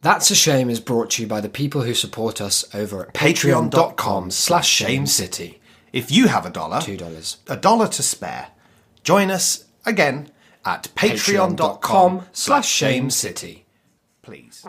That's a Shame is brought to you by the people who support us over at patreon.com/shamecity. If you have $1, $2. $1 to spare, join us again at patreon.com/shamecity. Please.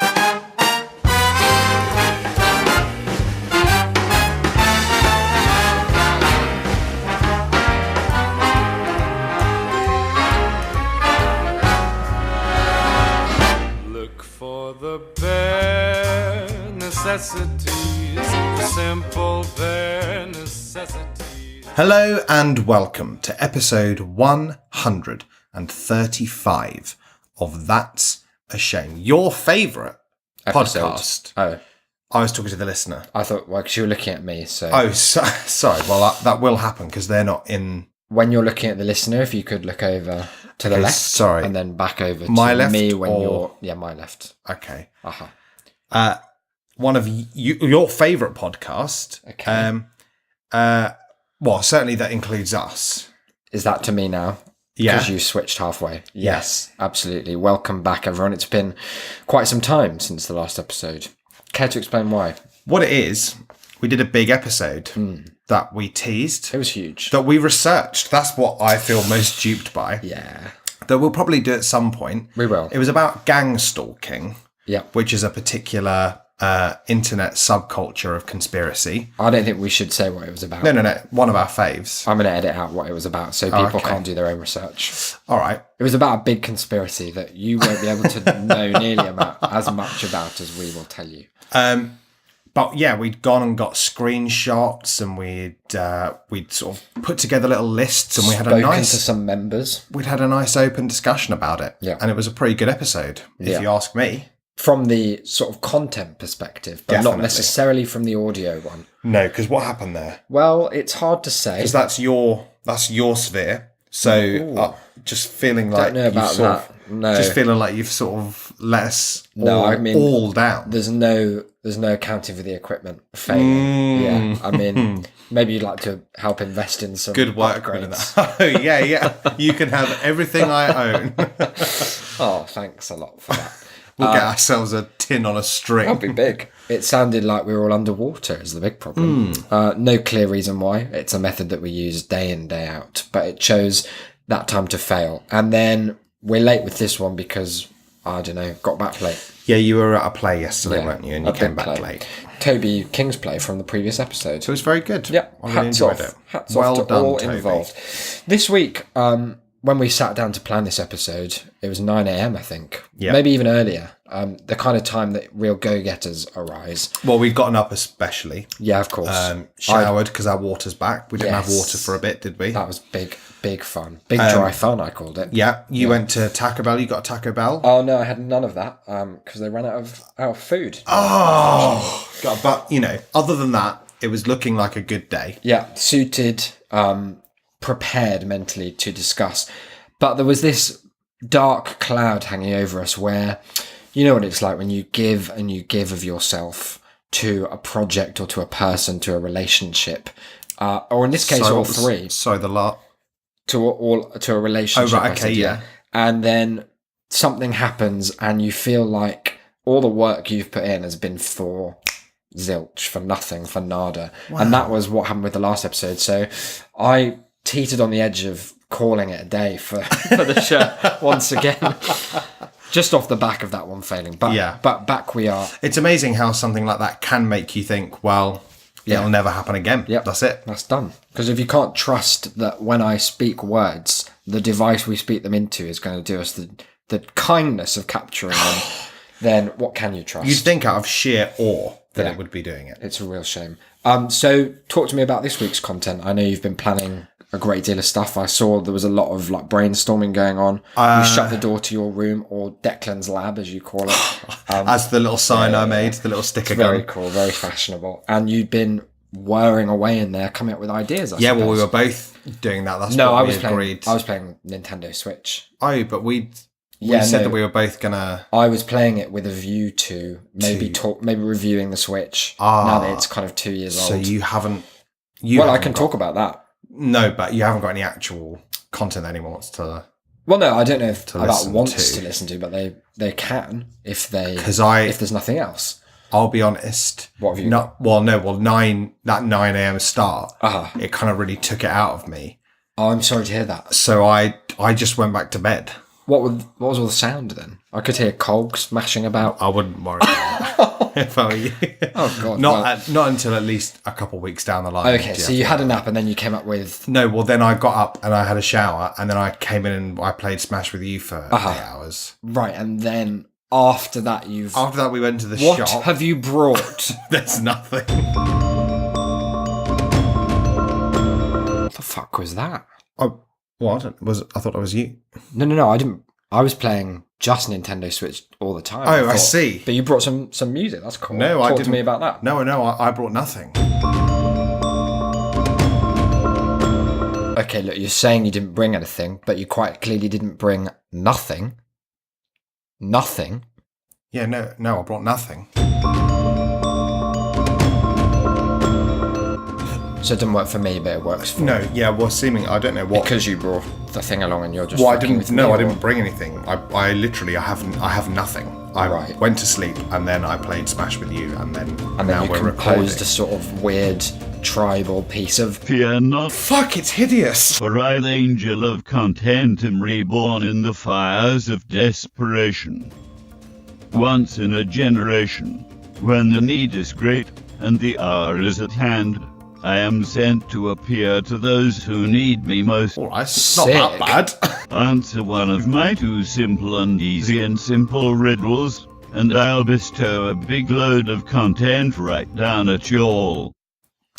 Look for the bare necessities, the simple bare necessities. Hello and welcome to episode 135 of That's a Shame, your favourite podcast. Oh, I was talking to the listener. I thought, well, because you were looking at me, so... Oh, sorry. Well, that will happen because they're not in... When you're looking at the listener, if you could look over to the left, sorry. and then back over to My left me when or... you're... Yeah, my left. Okay. Uh-huh. One of your favourite podcast. Okay. Well, certainly that includes us. Is that to me now? Yeah. Because you switched halfway. Yes, absolutely. Welcome back, everyone. It's been quite some time since the last episode. Care to explain why? What it is, we did a big episode that we teased. It was huge. That we researched. That's what I feel most duped by. Yeah. That we'll probably do at some point. We will. It was about gang stalking. Yeah. Which is a particular internet subculture of conspiracy. I don't think we should say what it was about. No. One of our faves. I'm going to edit out what it was about so people okay. can't do their own research. All right. It was about a big conspiracy that you won't be able to know nearly as much about as we will tell you. But yeah, we'd gone and got screenshots, and we'd sort of put together little lists, and we had Spoken to some members. We'd had a nice open discussion about it. Yeah. And it was a pretty good episode, if you ask me. From the sort of content perspective, but Definitely. not necessarily from the audio one. No, because what happened there? Well, it's hard to say. Because that's your sphere. So just feeling like Don't know about that. No. Just feeling like you've sort of let us all down. There's no accounting for the equipment failing. Yeah, I mean, maybe you'd like to help invest in some good work. upgrades. Oh yeah. You can have everything I own. Oh, thanks a lot for that. We'll get ourselves a tin on a string. That'd be big. It sounded like we were all underwater is the big problem. No clear reason why. It's a method that we use day in, day out, but it chose that time to fail. And then we're late with this one because, I don't know, got back late. Yeah, you were at a play yesterday, weren't you? And you came back late. Toby King's play from the previous episode. So it was very good. Yeah, I really enjoyed it. Hats well off to done, all Toby. involved. This week, when we sat down to plan this episode, it was 9 a.m, I think. Yeah. Maybe even earlier. The kind of time that real go-getters arise. Well, we'd gotten up especially. Yeah, of course. Showered because our water's back. We didn't have water for a bit, did we? That was big fun. Big dry fun, I called it. Yeah. You went to Taco Bell. You got a Taco Bell? Oh, no, I had none of that because they ran out of food. Oh, God. But, other than that, it was looking like a good day. Yeah, suited, prepared mentally to discuss. But there was this dark cloud hanging over us where, you know what it's like when you give and you give of yourself to a project or to a person, to a relationship, or in this case, all three. Sorry, the lot. To a relationship. Oh, right, okay, yeah. And then something happens and you feel like all the work you've put in has been for zilch, for nothing, for nada. Wow. And that was what happened with the last episode. So I teetered on the edge of calling it a day for the show once again. Just off the back of that one failing. But back we are. It's amazing how something like that can make you think, well, it'll never happen again. Yep. That's it. That's done. Because if you can't trust that when I speak words, the device we speak them into is going to do us the kindness of capturing them, then what can you trust? You'd think out of sheer awe that it would be doing it. It's a real shame. So talk to me about this week's content. I know you've been planning a great deal of stuff. I saw there was a lot of brainstorming going on. You shut the door to your room, or Declan's lab, as you call it. As the little sign I made, the little sticker gun. Very cool, very fashionable. And you'd been whirring away in there, coming up with ideas, I suppose. Well, we were both doing that. That's what we agreed. I was playing Nintendo Switch. Oh, but we said that we were both gonna... I was playing it with a view to maybe reviewing the Switch, now that it's kind of 2 years old. So you haven't... I can talk about that. No, but you haven't got any actual content anymore to... Well, no, I don't know if about wants to listen to, but they they can if they 'Cause if there's nothing else. I'll be honest. What have you that 9 a.m. start. Uh-huh. It kind of really took it out of me. Oh, I'm sorry to hear that. So I just went back to bed. What was all the sound then? I could hear cogs mashing about. I wouldn't worry about that if I were you. Oh God! Not until at least a couple of weeks down the line. Okay, so you had a nap and then you came up with. No, well then I got up and I had a shower and then I came in and I played Smash with you for 8 hours. Right, and then after that After that we went to the What shop. have you brought? There's nothing. What the fuck was that? Oh, what? I thought it was you. No, I didn't. I was playing just Nintendo Switch all the time. Oh, I see. But you brought some music. That's cool. No, Talk I didn't. to me about that. No, I brought nothing. Okay, look, you're saying you didn't bring anything, but you quite clearly didn't bring nothing. Nothing. Yeah, no, I brought nothing. So it didn't work for me, but it works for No, yeah, well, I don't know what. because you brought the thing along and you're just. Well, I fucking didn't. with No, me, I or- didn't bring anything. I literally, I have nothing. I Right. went to sleep and then I played Smash with you, and then And now then you we're composed recording. a sort of weird tribal piece of. Fear not, Fuck, it's hideous. for I, the angel of content, am reborn in the fires of desperation. Once in a generation, when the need is great and the hour is at hand, I am sent to appear to those who need me most. All right, it's not that bad. Answer one of my 2 simple and easy and simple riddles, and I'll bestow a big load of content right down at you all.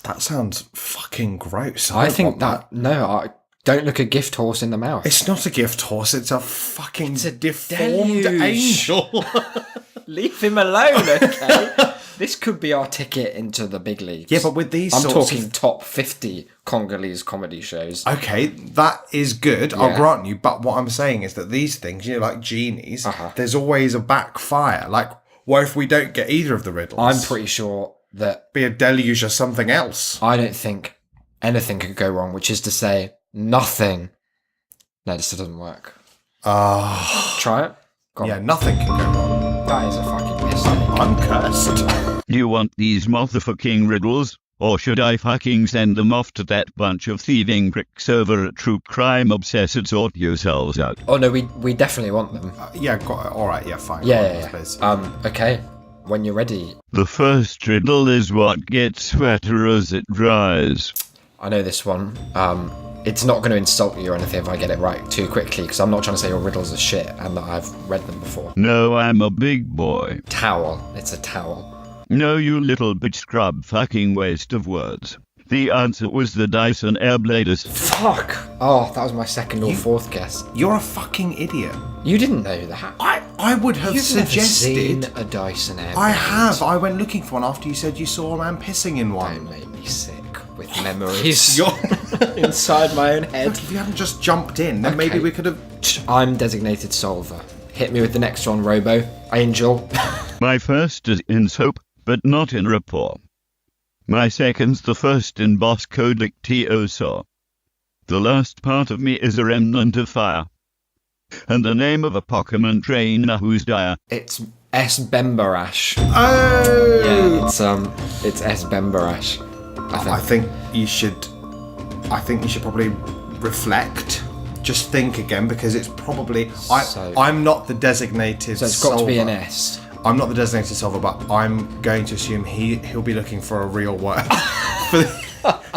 That sounds fucking gross. I don't think want that. Don't look a gift horse in the mouth. It's not a gift horse. It's a fucking deformed deluge. angel. Leave him alone, okay? This could be our ticket into the big leagues. Yeah, but with these I'm sorts talking of... top 50 Congolese comedy shows. Okay, that is good, Yeah. I'll grant you, but what I'm saying is that these things, like genies, there's always a backfire. Like, what if we don't get either of the riddles? I'm pretty sure that Be a deluge or something else. I don't think anything could go wrong, which is to say nothing. No, this doesn't work. Try it. Go on. Yeah, nothing can go wrong. That is a fucking mistake. I'm cursed. Do you want these motherfucking riddles? Or should I fucking send them off to that bunch of thieving pricks over at True Crime Obsessed to sort yourselves out? Oh no, we definitely want them. All right, yeah, fine. Yeah. Please. Okay. When you're ready. The first riddle is what gets wetter as it dries. I know this one. It's not going to insult you or anything if I get it right too quickly, because I'm not trying to say your riddles are shit and that I've read them before. No, I'm a big boy. Towel. It's a towel. No, you little bitch scrub fucking waste of words. The answer was the Dyson Airblade. Fuck! Oh, that was my second or fourth guess. You're a fucking idiot. You didn't know that. I would have You've never suggested... seen a Dyson Airblade. I have. I went looking for one after you said you saw a man pissing in one. Don't make me sick with memories You're... inside my own head. Look, if you hadn't just jumped in, then maybe Okay. we could have... I'm designated solver. Hit me with the next one, Robo. Angel. My first is in soap, but not in rapport. My second's the first in boss codic TOSO. The last part of me is a remnant of fire. And the name of a Pokemon trainer who's dire. It's Esbemberash. Oh! Yeah, it's Esbemberash. I think you should probably reflect. Just think again, because it's probably... I'm not the designated So it's got to be an solver. S. I'm not the designated solver, but I'm going to assume he'll be looking for a real word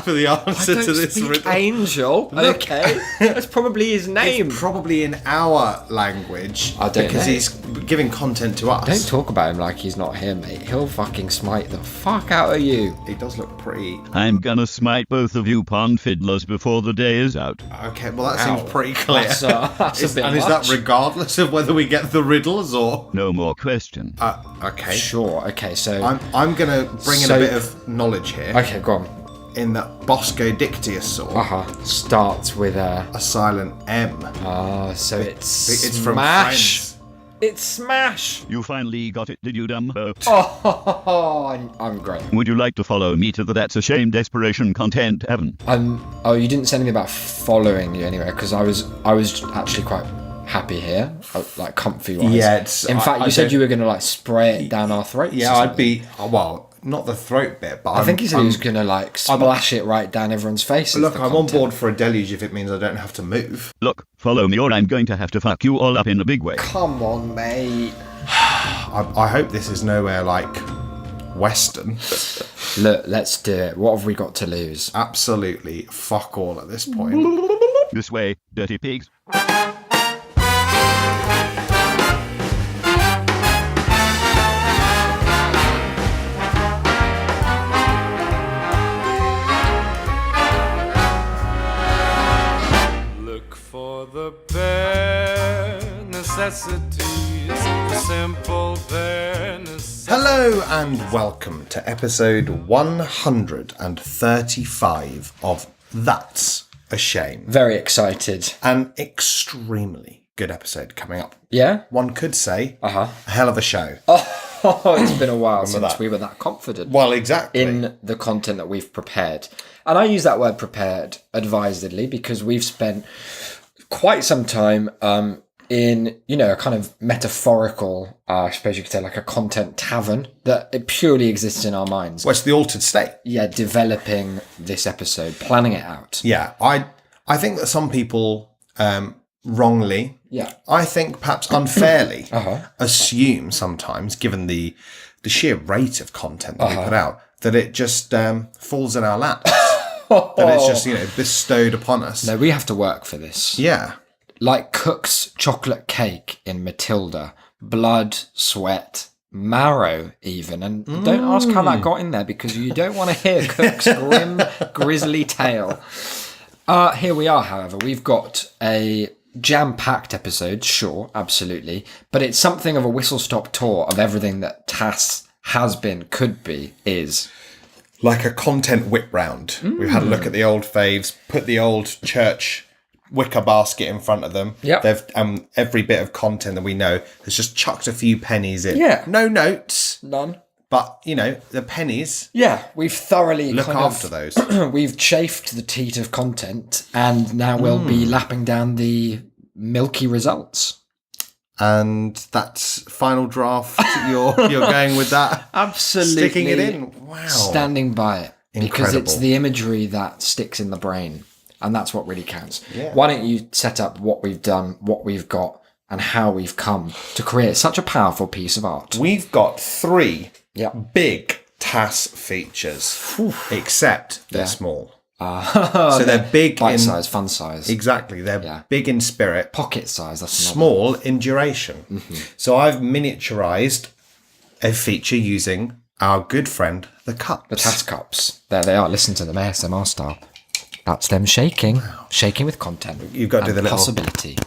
for the answer to this riddle. Angel. Okay. That's probably his name. It's probably in our language I don't because know. he's giving content to us. Don't talk about him like he's not here, mate. He'll fucking smite the fuck out of you. He does look pretty... I'm gonna smite both of you pond fiddlers before the day is out. Okay, well that Ow. seems pretty clear. That's a bit and is much. that regardless of whether we get the riddles or... No more question. Okay. Sure. Okay, so... I'm going to bring in So- a bit of knowledge here. Okay, go on. In that Bosco Dictiosaur, Starts with a... a silent M. so it's It's from Smash. Friends. It's Smash. You finally got it, did you, dumbo? Oh, I'm great. Would you like to follow me to the That's a Shame Desperation content heaven? Oh, you didn't say anything about following you anyway, because I was actually quite happy here, like comfy wise. Yeah, in fact, you said you were going to like spray it down our throats. Yeah, I'd be, well, not the throat bit, but I think he said he was going to like splash it right down everyone's faces. Look, I'm on board for a deluge if it means I don't have to move. Look, follow me or I'm going to have to fuck you all up in a big way. Come on, mate. I hope this is nowhere like Western. Look, let's do it. What have we got to lose? Absolutely fuck all at this point. This way, dirty pigs. Look for the bare necessities, the simple bare necessities. Hello and welcome to episode 135 of That's a Shame. Very excited. An extremely good episode coming up. Yeah? One could say Uh-huh. a hell of a show. Oh, it's been a while since that. we were that confident Well, exactly. in the content that we've prepared. And I use that word prepared advisedly because we've spent quite some time in, a kind of metaphorical, I suppose you could say like a content tavern that it purely exists in our minds. Well, it's the altered state. Yeah, developing this episode, planning it out. Yeah, I think that some people wrongly, Yeah. I think perhaps unfairly, Uh-huh. assume sometimes, given the sheer rate of content that we put out, that it just falls in our laps. That it's just, bestowed upon us. No, we have to work for this. Yeah. Like Cook's chocolate cake in Matilda. Blood, sweat, marrow even. And don't ask how that got in there because you don't want to hear Cook's grim, grisly tale. Here we are, however. We've got a jam-packed episode, sure, absolutely. But it's something of a whistle-stop tour of everything that TAS has been, could be, is. Like a content whip round. We've had a look at the old faves, put the old church wicker basket in front of them. Yep. They've every bit of content that we know has just chucked a few pennies in. Yeah. No notes, None. but the pennies. Yeah, we've thoroughly Look kind after of, those. We've chafed the teat of content, and now we'll be lapping down the milky results. And that's final draft. You're going with that. Absolutely, Sticking it in. Wow. Standing by it because it's Incredible. the imagery that sticks in the brain, and that's what really counts. Yeah. Why don't you set up what we've done, what we've got, and how we've come to create such a powerful piece of art? We've got 3 Yep. big TAS features, except they're Yeah. small. So they're big Bite in size, fun size, exactly. They're Yeah. big in spirit, pocket size. That's another. small in duration. So I've miniaturized a feature using our good friend the cups. The TAS cups. There they are. Listen to them ASMR style. That's them shaking. Shaking with content. You've got to do and the little- possibility.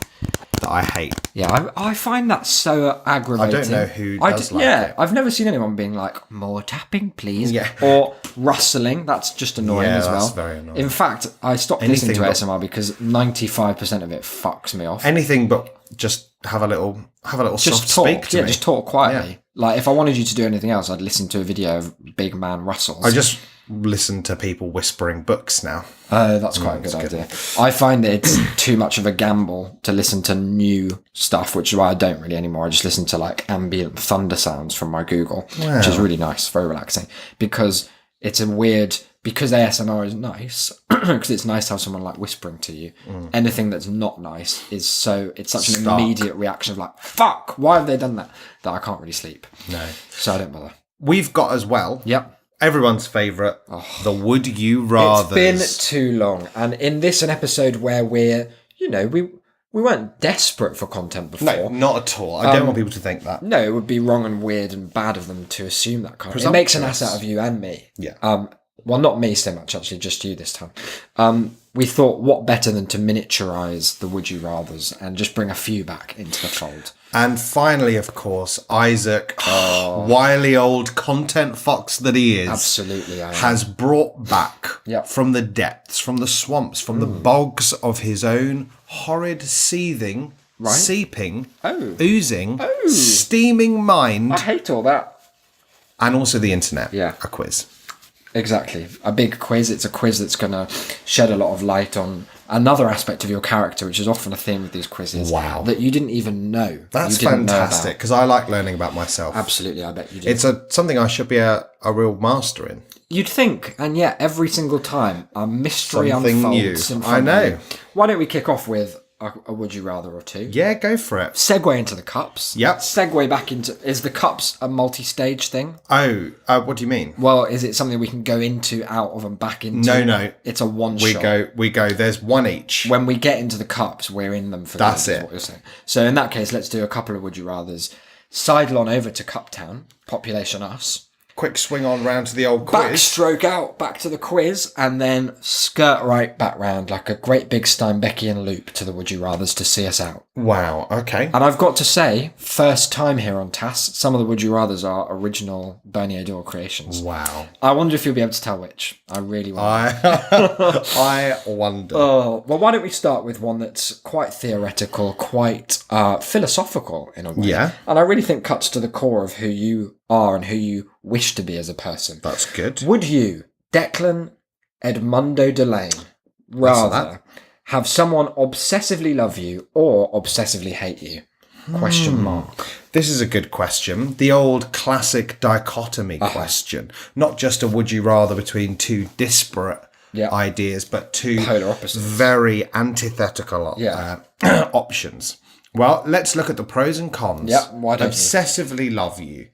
that I hate. Yeah, I find that so aggravating. I don't know who does like it. I've never seen anyone being like, more tapping, please. Yeah. Or rustling. That's just annoying Yeah, as well. that's very annoying. In fact, I stopped Anything listening to but- ASMR because 95% of it fucks me off. Anything but just have a little Just soft talk. speak to me. Just talk quietly. Yeah. Like, if I wanted you to do anything else, I'd listen to a video of big man rustles. I just listen to people whispering books now. Oh, that's quite a good idea. I find that it's too much of a gamble to listen to new stuff, which is why I don't really anymore. I just listen to like ambient thunder sounds from my Google, which is really nice, very relaxing. Because it's a weird, because ASMR is nice, because it's nice to have someone like whispering to you. Anything that's not nice is it's such an Stark. immediate reaction of like, fuck, why have they done that? That I can't really sleep. No. So I don't bother. We've got as well everyone's favourite, the Would You Rathers. It's been too long. And in this, an episode where we're, we weren't desperate for content before. No, not at all. I don't want people to think that. No, it would be wrong and weird and bad of them to assume that kind of. It makes an ass out of you and me. Yeah. Well, not me so much, actually, just you this time. We thought, what better than to miniaturise the Would You Rathers and just bring a few back into the fold. And finally, of course, Isaac, wily old content fox that he is, Absolutely, I am. has brought back Yep. from the depths, from the swamps, from the bogs of his own horrid, seething, seeping, oozing, steaming mind, I hate all that. and also the internet, Yeah. a quiz. Exactly. A big quiz. It's a quiz that's going to shed a lot of light on another aspect of your character, which is often a theme with these quizzes. Wow. That you didn't even know. That's you didn't fantastic, because I like learning about myself. Absolutely, I bet you do. It's something I should be a real master in. You'd think, and yet every single time a mystery Something unfolds new. in front I of know. you. Why don't we kick off with a would you rather or two? Yeah, go for it. Segue into the cups. Yep. Segue back into... Is the cups a multi-stage thing? Oh, what do you mean? Well, is it something we can go into, out of, and back into? No. It's a one-shot. We go. There's one each. When we get into the cups, we're in them for That's good, is it. what you're saying. So in that case, let's do a couple of would you rathers. Sidle on over to Cuptown, population us. Quick swing on round to the old quiz. Backstroke out, back to the quiz, and then skirt right back round like a great big Steinbeckian loop to the would you rathers to see us out. Wow, okay. And I've got to say, first time here on TAS, some of the would you rathers are original Bernie O'Doyle creations. Wow. I wonder if you'll be able to tell which. I really wonder. I wonder. Oh, well, why don't we start with one that's quite theoretical, quite philosophical in a way. Yeah. And I really think cuts to the core of who you are and who you wish to be as a person. That's good. Would you, Declan Edmundo Delane, rather have someone obsessively love you or obsessively hate you? Question mark. This is a good question. The old classic dichotomy question. Not just a would you rather between two disparate ideas, but two Polar opposites. very antithetical options. Well, let's look at the pros and cons. Yeah, why don't you? Obsessively love you.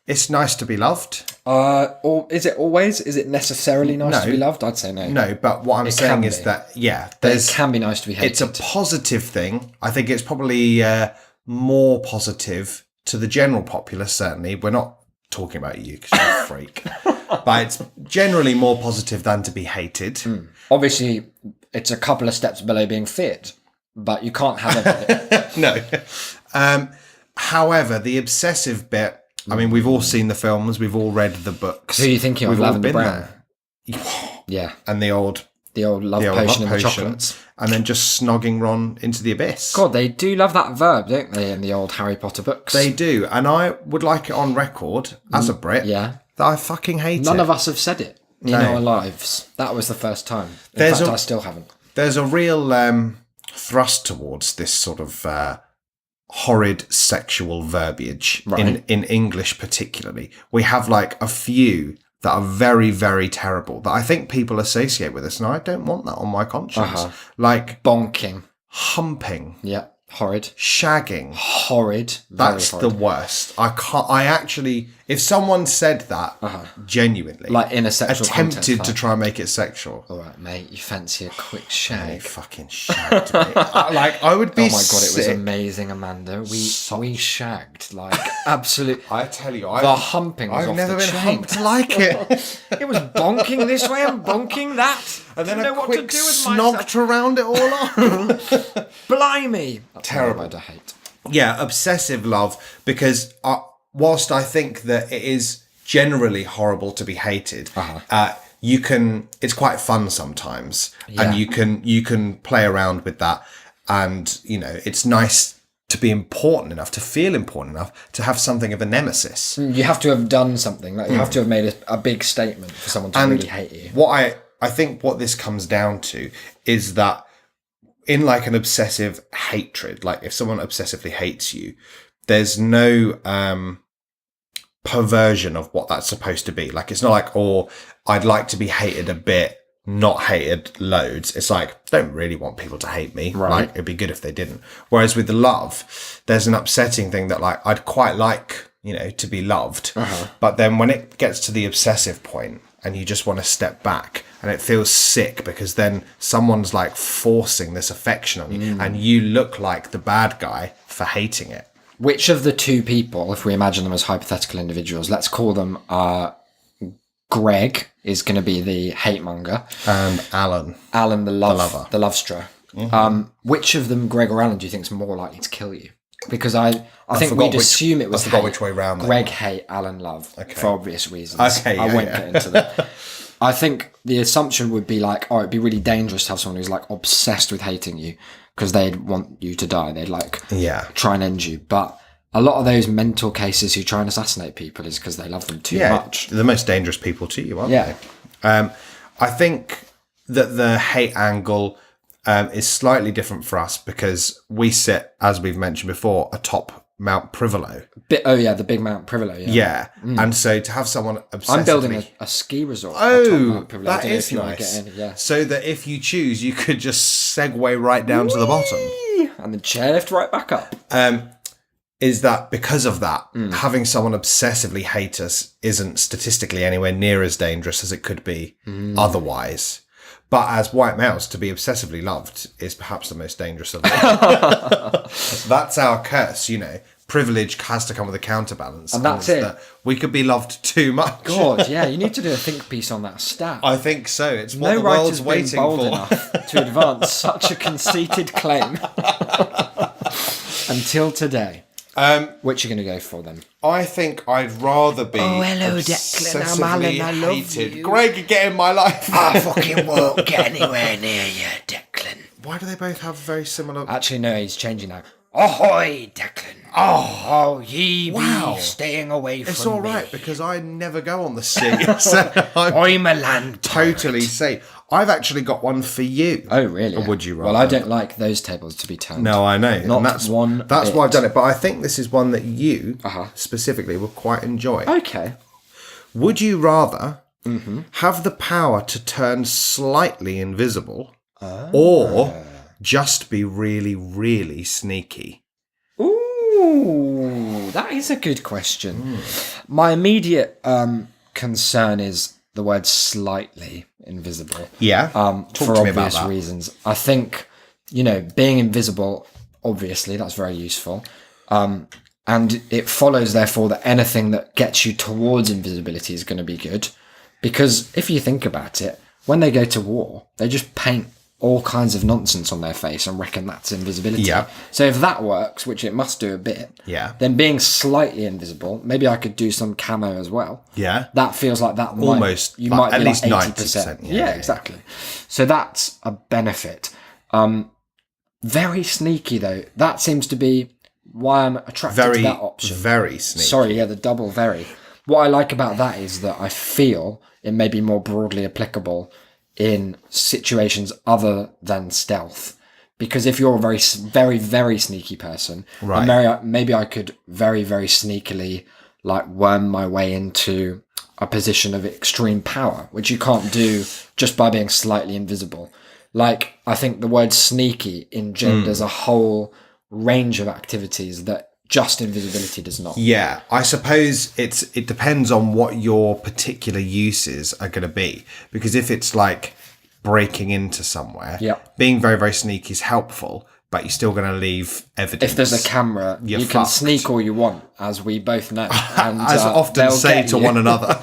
It's nice to be loved. Or is it always? Is it necessarily nice No. to be loved? I'd say no. No, but what I'm It saying can is be. that, It can be nice to be hated. it's a positive thing. I think it's probably more positive to the general populace, certainly. We're not talking about you because you're a freak. But it's generally more positive than to be hated. Obviously, it's a couple of steps below being feared, but you can't have it. No. However, the obsessive bit, I mean, we've all seen the films, we've all read the books. Who are you thinking of? We've all Lavender been Brown? there. Yeah. And the old Love love potion and the potion. chocolates. And then just snogging Ron into the abyss. God, they do love that verb, don't they, in the old Harry Potter books? They do. And I would like it on record, as a Brit, Yeah. that I fucking hate it. None of us have said it in No. our lives. That was the first time. In There's fact, a- I still haven't. There's a real thrust towards this sort of horrid sexual verbiage Right. in English particularly. We have like a few that are very, very terrible that I think people associate with us, and I don't want that on my conscience. Like Bonking. humping, Yeah. Horrid. shagging. Horrid. Very That's horrid. the worst. I actually, if someone said that genuinely, Like in a sexual attempted context, to like, try and make it sexual, all right, mate, you fancy a quick they shag? fucking shagged me. Like I would be. Oh my god, it was sick. amazing, Amanda. We shagged, like, absolute. I tell you, The humping was I've off never the been chain. humped like it. It was bonking this way and bonking that. And then Didn't a know what to quick do with snogged myself. around it all up. Blimey. That's Terrible. a word I hate. Yeah, obsessive love, because whilst I think that it is generally horrible to be hated, you can. It's quite fun sometimes, and you can play around with that, and you know it's nice to be important enough, to feel important enough, to have something of a nemesis. You have to have done something. Like you have to have made a big statement for someone to really hate you. What I think what this comes down to is that in like an obsessive hatred, like if someone obsessively hates you, there's no perversion of what that's supposed to be. Like it's not like, oh, I'd like to be hated a bit, not hated loads. It's like, I don't really want people to hate me. Right. Like it'd be good if they didn't. Whereas with the love, there's an upsetting thing that like I'd quite like, you know, to be loved. But then when it gets to the obsessive point and you just want to step back, and it feels sick because then someone's like forcing this affection on you and you look like the bad guy for hating it. Which of the two people, if we imagine them as hypothetical individuals, let's call them Greg is going to be the hate monger. And Alan. Alan, the lover. The lovestruer. Which of them, Greg or Alan, do you think is more likely to kill you? Because I think forgot we'd assume it was I forgot hate. which way round that Greg was. hate, Alan love, Okay. for obvious reasons. Okay, I yeah, won't yeah. get into that. I think the assumption would be like, oh, it'd be really dangerous to have someone who's like obsessed with hating you because they'd want you to die. They'd like try and end you. But a lot of those mental cases who try and assassinate people is because they love them too much. The most dangerous people to you, aren't Yeah. they? I think that the hate angle is slightly different for us because we sit, as we've mentioned before, atop Mount Privolo. The big Mount Privolo. Yeah. And so to have someone obsessively... I'm building a ski resort. Oh, atop Mount Privolo. that is nice. So that if you choose, you could just segue right down to the bottom. And then chairlift right back up. Is that because of that, having someone obsessively hate us isn't statistically anywhere near as dangerous as it could be otherwise. But as white males, to be obsessively loved is perhaps the most dangerous of all. That's our curse, you know. Privilege has to come with a counterbalance. And that's it. That we could be loved too much. God, yeah, you need to do a think piece on that stat. I think so. It's what no the writer's world's been waiting bold for. enough to advance such a conceited claim until today. Which are you going to go for then? I think I'd rather be hello, Declan. I'm Alan. I love hated. you. Greg, get in my life. I fucking won't get anywhere near you, Declan. Why do they both have very similar... Actually, no, he's changing now. Ahoy, Declan. Oh, ye Wow. be staying away from me. It's all right because I never go on the sea, so I'm a land totally safe. I've actually got one for you. Oh, really? Or would you rather? Well, I don't like those tables to be turned. No, I know. Not and that's one That's bit. why I've done it. But I think this is one that you specifically will quite enjoy. Okay. Would you rather have the power to turn slightly invisible or just be really, really sneaky? Ooh, that is a good question. My immediate concern is the word slightly invisible. Yeah. For to me about obvious that. reasons. I think, you know, being invisible, obviously, that's very useful. And it follows, therefore, that anything that gets you towards invisibility is going to be good. Because if you think about it, when they go to war, they just paint all kinds of nonsense on their face and reckon that's invisibility. Yeah. So if that works, which it must do a bit, then being slightly invisible, maybe I could do some camo as well. Yeah. That feels like that Almost, you like, might at be least like 90%. 80%. Yeah, exactly. So that's a benefit. Very sneaky though. That seems to be why I'm attracted to that option. Very sneaky. Sorry, yeah, the double very. What I like about that is that I feel it may be more broadly applicable in situations other than stealth. Because if you're a very, very, very sneaky person, right. maybe I could very, very sneakily like worm my way into a position of extreme power, which you can't do just by being slightly invisible. Like, I think the word sneaky engenders a whole range of activities that just invisibility does not. Yeah, I suppose it depends on what your particular uses are going to be. Because if it's like breaking into somewhere, being very, very sneaky is helpful, but you're still going to leave evidence. If there's a camera, you can sneak all you want, as we both know. And, as often say to you. one another.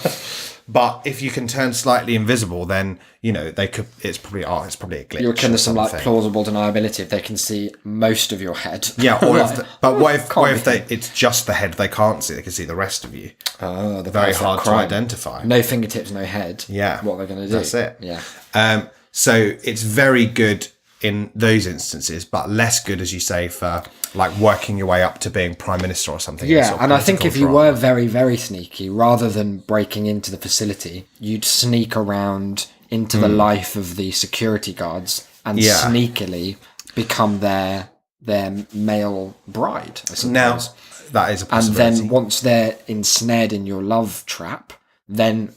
But if you can turn slightly invisible, then you know they could. It's probably a glitch. You're kind or of some like something. plausible deniability if they can see most of your head. Yeah, or Like, what if it's just the head they can't see? They can see the rest of you. Oh, the Very perfect hard to crime. identify. No fingertips, no head. Yeah, What they're going to do. That's it. Yeah. So it's very good in those instances, but less good, as you say, for like working your way up to being prime minister or something. Yeah, and I think if you were very, very sneaky, rather than breaking into the facility, you'd sneak around into the life of the security guards and sneakily become their male bride, I suppose. Now, that is a possibility. And then once they're ensnared in your love trap, then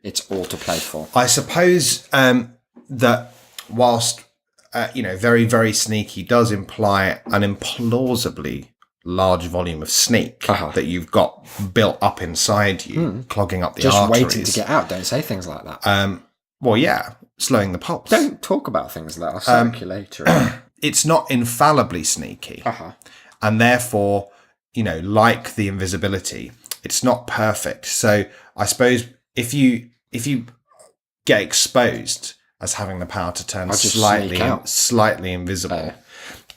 it's all to play for. I suppose that whilst very, very sneaky does imply an implausibly large volume of sneak that you've got built up inside you, clogging up the arteries. Just waiting to get out. Don't say things like that. Well, yeah, slowing the pulse. Don't talk about things that are circulatory. It's not infallibly sneaky. And therefore, like the invisibility, it's not perfect. So I suppose if you get exposed as having the power to turn slightly invisible,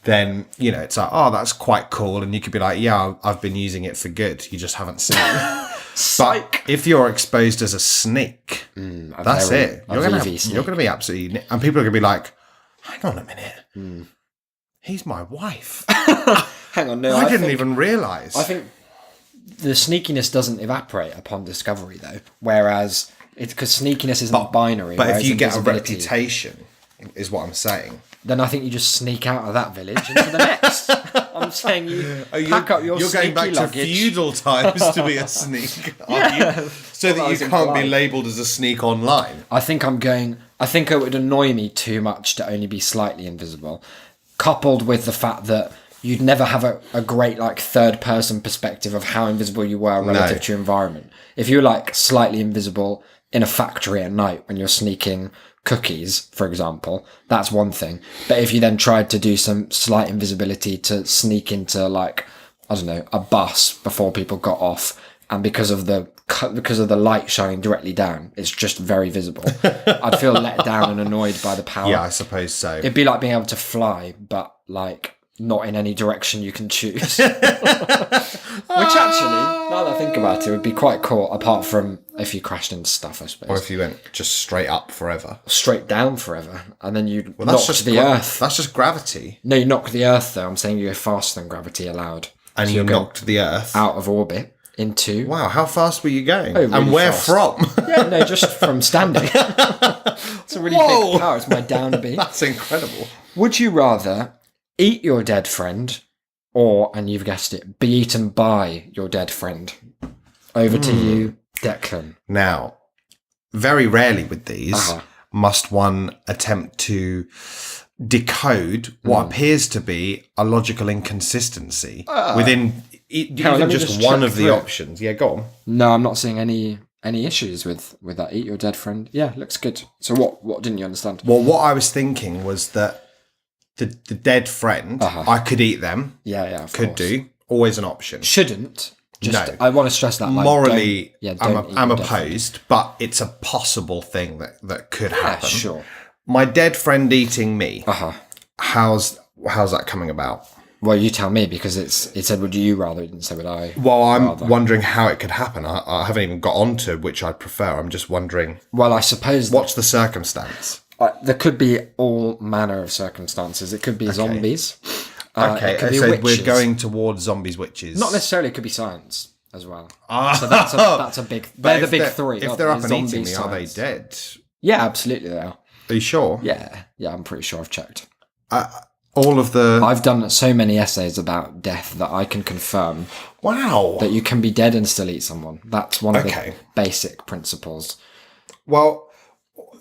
then, it's like, oh, that's quite cool. And you could be like, yeah, I've been using it for good. You just haven't seen it. But if you're exposed as a sneak, that's it. You're going to be absolutely... And people are going to be like, hang on a minute. He's my wife. Hang on, no. I didn't even realise. I think the sneakiness doesn't evaporate upon discovery, though. Whereas... because sneakiness isn't binary. But if you get a invisibility- reputation, is what I'm saying. Then I think you just sneak out of that village into the next. I'm saying you pack up your You're going back luggage. to feudal times to be a sneak, aren't you? So that you can't be labelled as a sneak online. I think it would annoy me too much to only be slightly invisible, coupled with the fact that you'd never have a great like third person perspective of how invisible you were relative to your environment. If you're like slightly invisible in a factory at night when you're sneaking cookies, for example, that's one thing. But if you then tried to do some slight invisibility to sneak into like, I don't know, a bus before people got off, and because of the light shining directly down, it's just very visible, I'd feel let down and annoyed by the power. Yeah, I suppose so. It'd be like being able to fly, but like not in any direction you can choose. Which actually, now that I think about it, would be quite cool, apart from if you crashed into stuff, I suppose. Or if you went just straight up forever. Straight down forever, and then you'd knock That's just the earth. That's just gravity. No, you knock the earth though. I'm saying you go faster than gravity allowed. And So you you're going knocked the earth. out of orbit into... Wow, how fast were you going? really and where fast. from? Yeah, no, just from standing. It's a really Whoa. big power. It's my down beat. That's incredible. Would you rather eat your dead friend or, and you've guessed it, be eaten by your dead friend? Over to you, Declan. Now, very rarely with these Uh-huh. must one attempt to decode what appears to be a logical inconsistency within let even me just just one check of the through. options. Yeah, go on. No, I'm not seeing any issues with that. Eat your dead friend. Yeah, looks good. So what didn't you understand? Well, what I was thinking was that the dead friend, I could eat them, Yeah, of could course. do, always an option. Shouldn't. Just, No. I want to stress that. Like, Morally, don't eat I'm your dead friend. opposed, but it's a possible thing that could Yeah, happen. sure. My dead friend eating me. Uh-huh. How's that coming about? Well, you tell me, because it said, would you rather? It didn't say, would I? Well, I'm rather. wondering how it could happen. I haven't even got on to which I'd prefer. I'm just wondering, Well, I suppose what's the circumstance? there could be all manner of circumstances. It could be zombies. Okay, it could be so witches. we're going towards zombies, witches. Not necessarily. It could be science as well. So that's a big. But They're the if big three. If aren't they're they? up and eating Zombie me, are they science. dead? Yeah, absolutely they are. Are you sure? Yeah, I'm pretty sure I've checked. All of the... I've done so many essays about death that I can confirm Wow. that you can be dead and still eat someone. That's one of Okay. the basic principles. Well,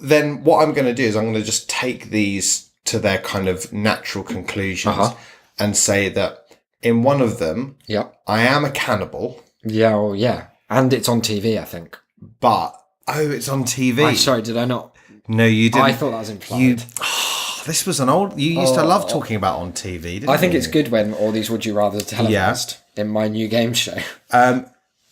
then what I'm going to do is I'm going to just take these to their kind of natural conclusions and say that in one of them, Yep. I am a cannibal, Yeah, well, yeah. And it's on TV, I think. but... Oh, it's on TV. I'm sorry, did I not? No, you didn't. I thought that was implied. This was an old... You used to love talking about on TV, didn't you? I think it's good when all these Would You Rather are televised in my new game show.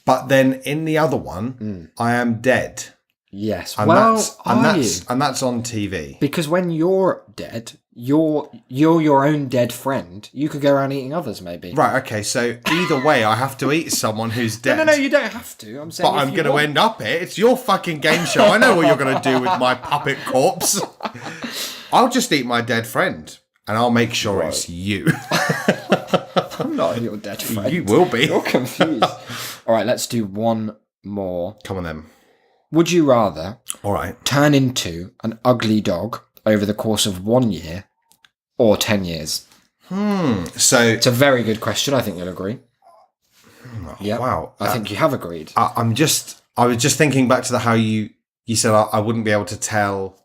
But then in the other one, I am dead. Yes. And well, that's are you? and that's on TV. Because when you're dead, you're your own dead friend. You could go around eating others, maybe. Right, okay, so either way, I have to eat someone who's dead. No, you don't have to. I'm saying But I'm going to end up it. It's your fucking game show. I know what you're going to do with my puppet corpse. I'll just eat my dead friend, and I'll make sure it's you. I'm not your dead friend. You will be. You're confused. All right, let's do one more. Come on then. Would you rather All right. turn into an ugly dog over the course of 1 year or 10 years? So, It's a very good question. I think you'll agree. Yeah. wow. I think you have agreed. I was just thinking back to how you said I wouldn't be able to tell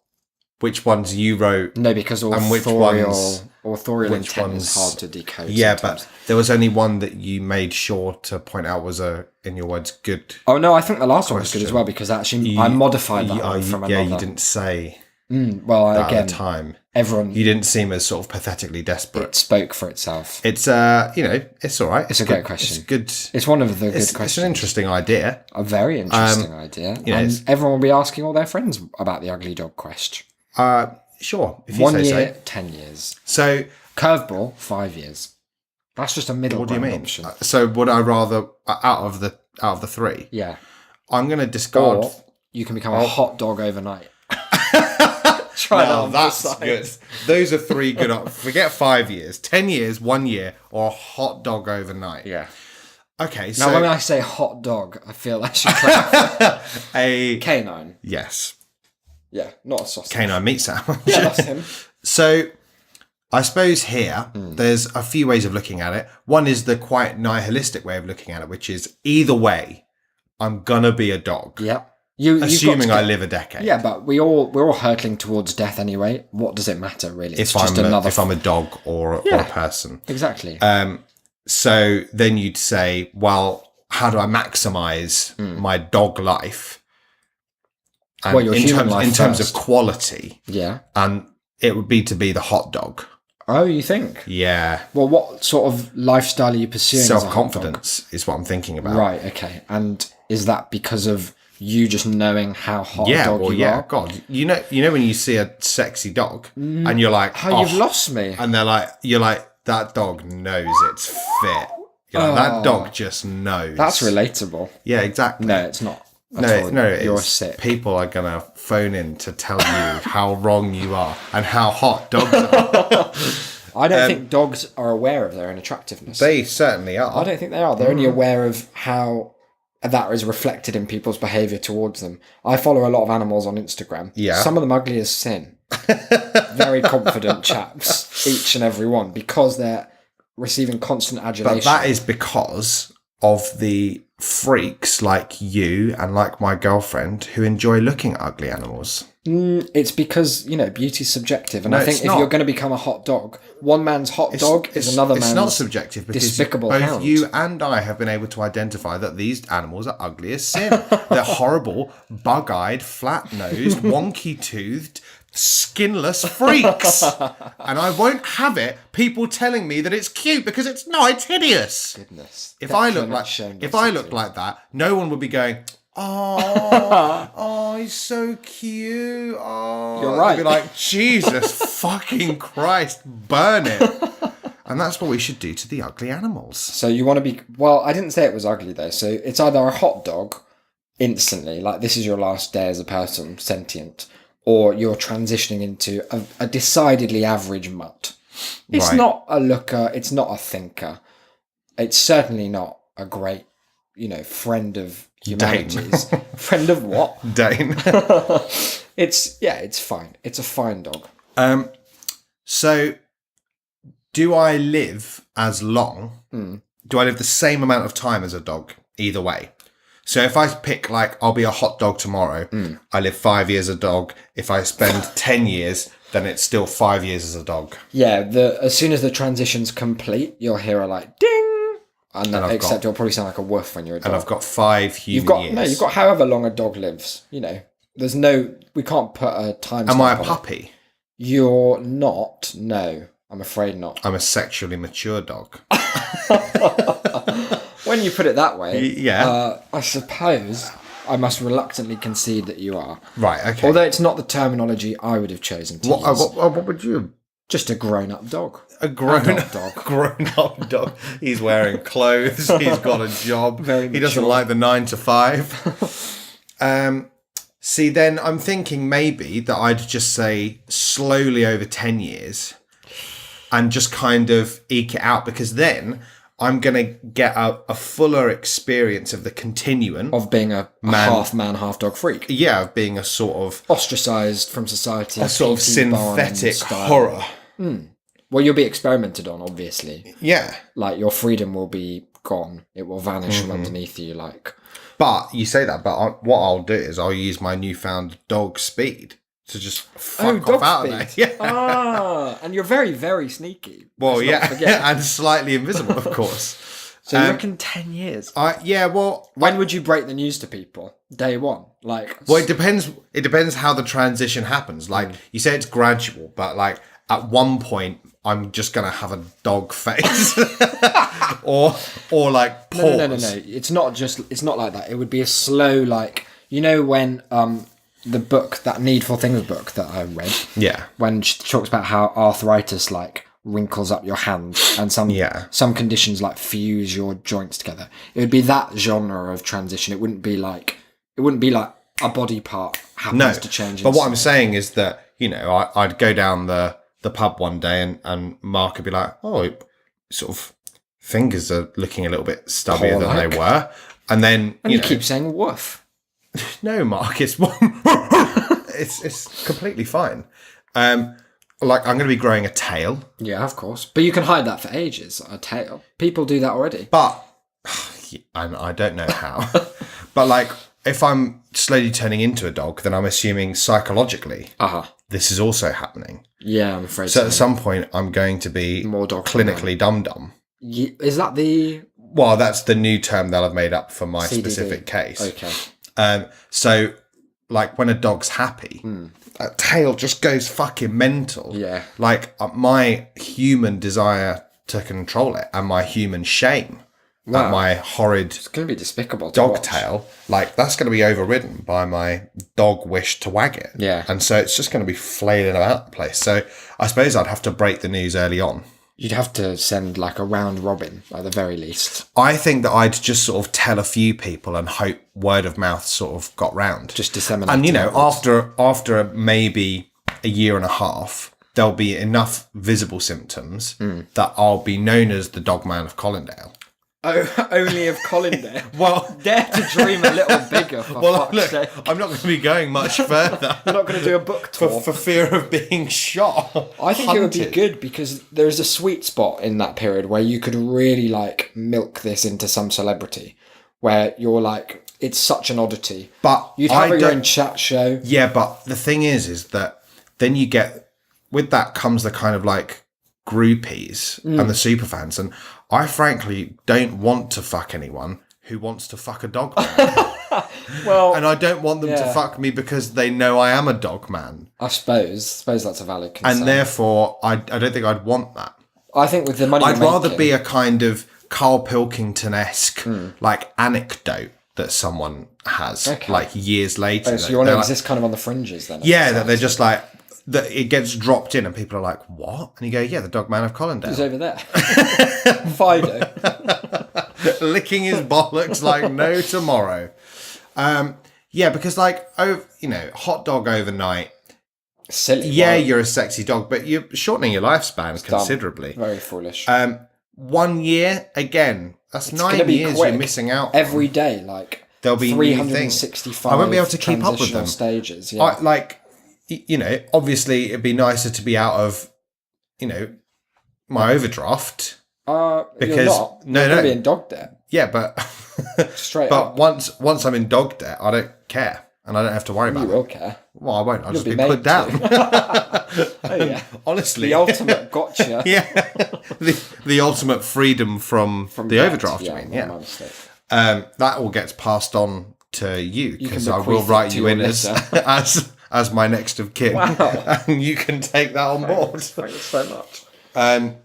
which ones you wrote. No, because and which authorial which intent ones- is hard to decode. Yeah, sometimes. but there was only one that you made sure to point out was in your words, good. Oh no, I think the last one was good as well because actually I modified that one from another. you didn't say Well, that again, at the time. everyone You didn't seem as sort of pathetically desperate. it spoke for itself. It's it's all right. It's a good. great question. It's good. It's one of the good It's questions. an interesting idea. A very interesting idea. you know, And it's- everyone will be asking all their friends about the ugly dog quest. Sure, if you 1 say year, so. 10 years. So, Curveball, 5 years. That's just a middle what do you ground mean? option. So, would I rather out of the three? Yeah. I'm going to discard. Or you can become a hot dog overnight. Try that Now on that's both good. sides. Those are three good. Forget 5 years, 10 years, 1 year, or a hot dog overnight. Yeah. Okay, Now, so when I say hot dog, I feel I should clarify. a Canine. yes. Yeah, not a sausage. Canine meat sandwich. Yeah, that's him. So I suppose here there's a few ways of looking at it. One is the quite nihilistic way of looking at it, which is either way, I'm gonna be a dog. Yeah. Assuming I live a decade. Yeah, but we're all hurtling towards death anyway. What does it matter, really? If I'm a dog or a person. Exactly. So then you'd say, well, how do I maximize my dog life? And Well, your human life in terms of first. quality. Yeah. And it would be to be the hot dog. Oh, you think? Yeah. Well, what sort of lifestyle are you pursuing? as a hot dog? Self-confidence is what I'm thinking about. Right, okay. And is that because of you just knowing how hot a dog you are? God. You know when you see a sexy dog and you're like, You've lost me. And you're like, that dog knows it's fit. You're like, that dog just knows. That's relatable. Yeah, exactly. No, it's not. You're sick. People are going to phone in to tell you how wrong you are and how hot dogs are. I don't think dogs are aware of their own attractiveness. They certainly are. I don't think they are. They're only aware of how that is reflected in people's behaviour towards them. I follow a lot of animals on Instagram. Yeah. Some of them ugly as sin. Very confident chaps, each and every one, because they're receiving constant adulation. But that is because of the freaks like you and like my girlfriend who enjoy looking at ugly animals. It's because, beauty's subjective. And No, I think it's if not. you're going to become a hot dog, one man's hot dog is another man's It's not subjective because despicable both hound. you and I have been able to identify that these animals are ugly as sin. They're horrible, bug-eyed, flat-nosed, wonky-toothed, skinless freaks. And I won't have it people telling me that it's cute because it's not, it's hideous. Goodness. If I look like that, no one would be going, oh, he's so cute. Oh, You're right. They'd be like, Jesus fucking Christ, burn it. And that's what we should do to the ugly animals. So you want to be... Well, I didn't say it was ugly, though. So it's either a hot dog instantly, like this is your last day as a person, sentient, or you're transitioning into a decidedly average mutt. It's Right. not a looker. It's not a thinker. It's certainly not a great, friend of humanities. Friend of what? Dane. It's fine. It's a fine dog. So, do I live as long? Do I live the same amount of time as a dog? Either way. So if I pick, I'll be a hot dog tomorrow, I live 5 years as a dog. If I spend 10 years, then it's still 5 years as a dog. Yeah, as soon as the transition's complete, you'll hear a ding, and then except it'll probably sound like a woof when you're a dog. And I've got 5 human years. You've got however long a dog lives. There's we can't put a time. Am I a stamp on it. puppy? You're not. No, I'm afraid not. I'm a sexually mature dog. When you put it that way, yeah. I suppose I must reluctantly concede that you are. Right, okay. Although it's not the terminology I would have chosen to use. What would you... Just a grown-up dog. A grown-up dog. Grown-up dog. He's wearing clothes. He's got a job. Very he doesn't mature. like the 9 to 5. See, then I'm thinking maybe that I'd just say slowly over 10 years and just kind of eke it out, because then I'm going to get a fuller experience of the continuum. Of being a half man, half dog freak. Yeah, of being a sort of... Ostracised from society. A sort of P.T. Barnum synthetic style. horror. Well, you'll be experimented on, obviously. Yeah. Your freedom will be gone. It will vanish Mm-hmm. from underneath you, But you say that, but what I'll do is I'll use my newfound dog speed to just fuck off out of there. Yeah. And you're very, very sneaky. Well, Let's not yeah, forget. and slightly invisible, of course. So you reckon 10 years? When would you break the news to people? Day one? Well, it depends. It depends how the transition happens. You say it's gradual, but at one point, I'm just gonna have a dog face, or pause. No. It's not like that. It would be a slow, when the book, that Needful Things book that I read, Yeah. when she talks about how arthritis wrinkles up your hand and some conditions fuse your joints together. It would be that genre of transition. It wouldn't be like a body part happens to change. But what I'm saying is that, I'd go down the pub one day and Mark would be like, oh, sort of fingers are looking a little bit stubbier than they were. And then, you keep saying woof. No, Mark, it's it's completely fine. Like I'm going to be growing a tail, Yeah, of course. But you can hide that for ages, a tail. People do that already. but I don't know how. But like, if I'm slowly turning into a dog, then I'm assuming psychologically this is also happening. Yeah, I'm afraid So so. at some point, I'm going to be More dog clinically dum-dum. Is that the... Well, that's the new term they'll have made up for my CDD? specific case. Okay. So, like, when a dog's happy, that tail just goes fucking mental. Yeah. Like, my human desire to control it and my human shame at my horrid It's going to be despicable to dog watch. tail, like, that's going to be overridden by my dog wish to wag it. Yeah. And so it's just going to be flailing about the place. So I suppose I'd have to break the news early on. You'd have to send like a round robin at the very least. I think that I'd just sort of tell a few people and hope word of mouth sort of got round. Just disseminate. And, you know, outwards. after maybe a year and a half, there'll be enough visible symptoms that I'll be known as the dog man of Colindale. Oh, only of Colindale. Well, Dare to dream a little bigger, for fuck's look, sake. I'm not going to be going much further. You're not going to do a book tour. for fear of being shot. I think it would be hunted. good because there's a sweet spot in that period where you could really like milk this into some celebrity where you're like, it's such an oddity. But You'd have your own chat show. Yeah, but the thing is that then you get, with that comes the kind of like groupies and the superfans. And I frankly don't want to fuck anyone who wants to fuck a dog man. Well, And I don't want them to Yeah. fuck me because they know I am a dog man. I suppose that's a valid concern. And therefore, I don't think I'd want that. I think with the money I'd you're rather making- be a kind of Carl Pilkington-esque like anecdote that someone has like years later. Oh, so you want to They're like- exist kind of on the fringes then? Yeah, that they're just like, that it gets dropped in and people are like, what? And you go, yeah, the dog man of He's Colindale. over there. Fido. Licking his bollocks like no tomorrow. Yeah, because like, you know, hot dog overnight. Silly. Yeah, Why? you're a sexy dog, but you're shortening your lifespan considerably. Very foolish. 1 year, again, that's gonna 9 be years quick. you're missing out. Every day, like There'll be new things. 365. I won't be able to keep up with transitional them. Stages. Yeah. I, like, you know, obviously it'd be nicer to be out of, you know, my overdraft. You're because- not. no, You're no. gonna be in dog debt. Yeah, but Straight but up. once I'm in dog debt, I don't care, and I don't have to worry You about it. will care. Well, I won't. I'll just be be put made down. Oh yeah. Honestly, The ultimate gotcha. yeah, the ultimate freedom from the debt. overdraft. Yeah, I mean, my yeah. mistake. That all gets passed on to you because I will bequeath it write to you your in as litter. as my next of kin, Wow. and you can take that on board. Thanks so much.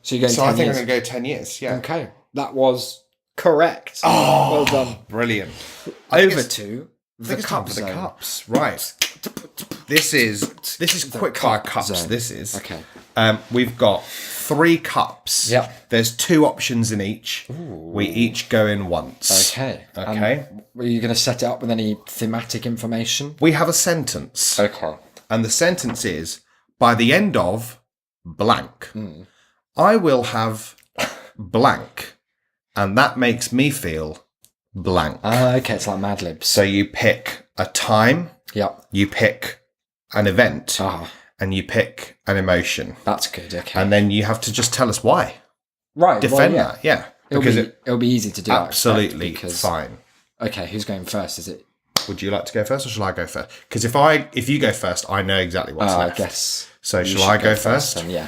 So you're going I 10 think years. I'm going to go 10 years. Yeah, Okay, that was correct. Oh, well done. brilliant. Over to I the think it's time cup for the zone. cups, right? This is quick fire cups. zone. This is Okay. We've got 3 cups. Yep. There's 2 options in each. We each go in once. Okay. Okay. Were you going to set it up with any thematic information? We have a sentence, Okay. and the sentence is: by the end of blank, Hmm. I will have blank, and that makes me feel blank. Okay, it's like Mad Libs. So you pick a time, Yep. you pick an event, Ah, and you pick an emotion. that's good. Okay. And then you have to just tell us why. right. Defend well, yeah. that, yeah. It'll Because it'll be easy to do. I expect, absolutely because fine. Okay, who's going first? Is it? Would you like to go first or shall I go first? Because if you go first, I know exactly what's I left. guess. So you shall should I go first? then, yeah.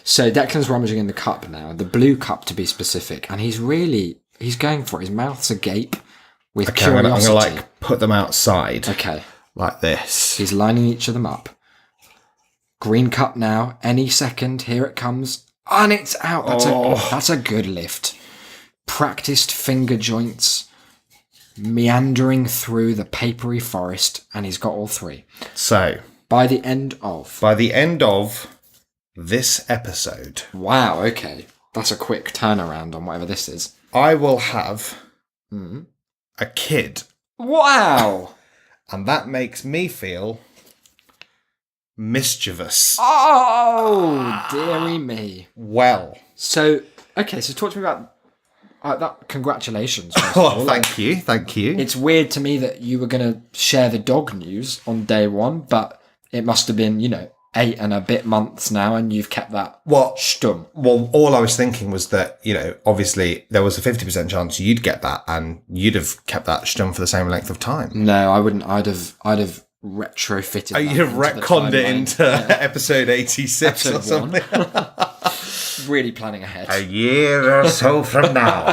So Declan's rummaging in the cup now, the blue cup to be specific, and he's going for it. His mouth's agape with Okay, I'm curiosity. gonna like put them outside Okay, like this. he's lining each of them up. Green cup now, any second, here it comes. And it's out. That's a good lift. Practiced finger joints, meandering through the papery forest, and he's got all 3. So By the end of... by the end of this episode, Wow, okay. That's a quick turnaround on whatever this is. I will have Hmm. a kid, Wow! and that makes me feel mischievous. Oh, dearie me. Well, So, okay, so talk to me about that. Congratulations. first of oh, all. Like, thank you. it's weird to me that you were going to share the dog news on day 1, but it must have been, 8 and a bit months now, and you've kept that stumm. Well, all I was thinking was that, obviously there was a 50% chance you'd get that, and you'd have kept that stumm for the same length of time. No, I wouldn't. I'd have retrofitted. You'd have retconned it into episode 86 Episode or something. Really planning ahead. A year or so from now.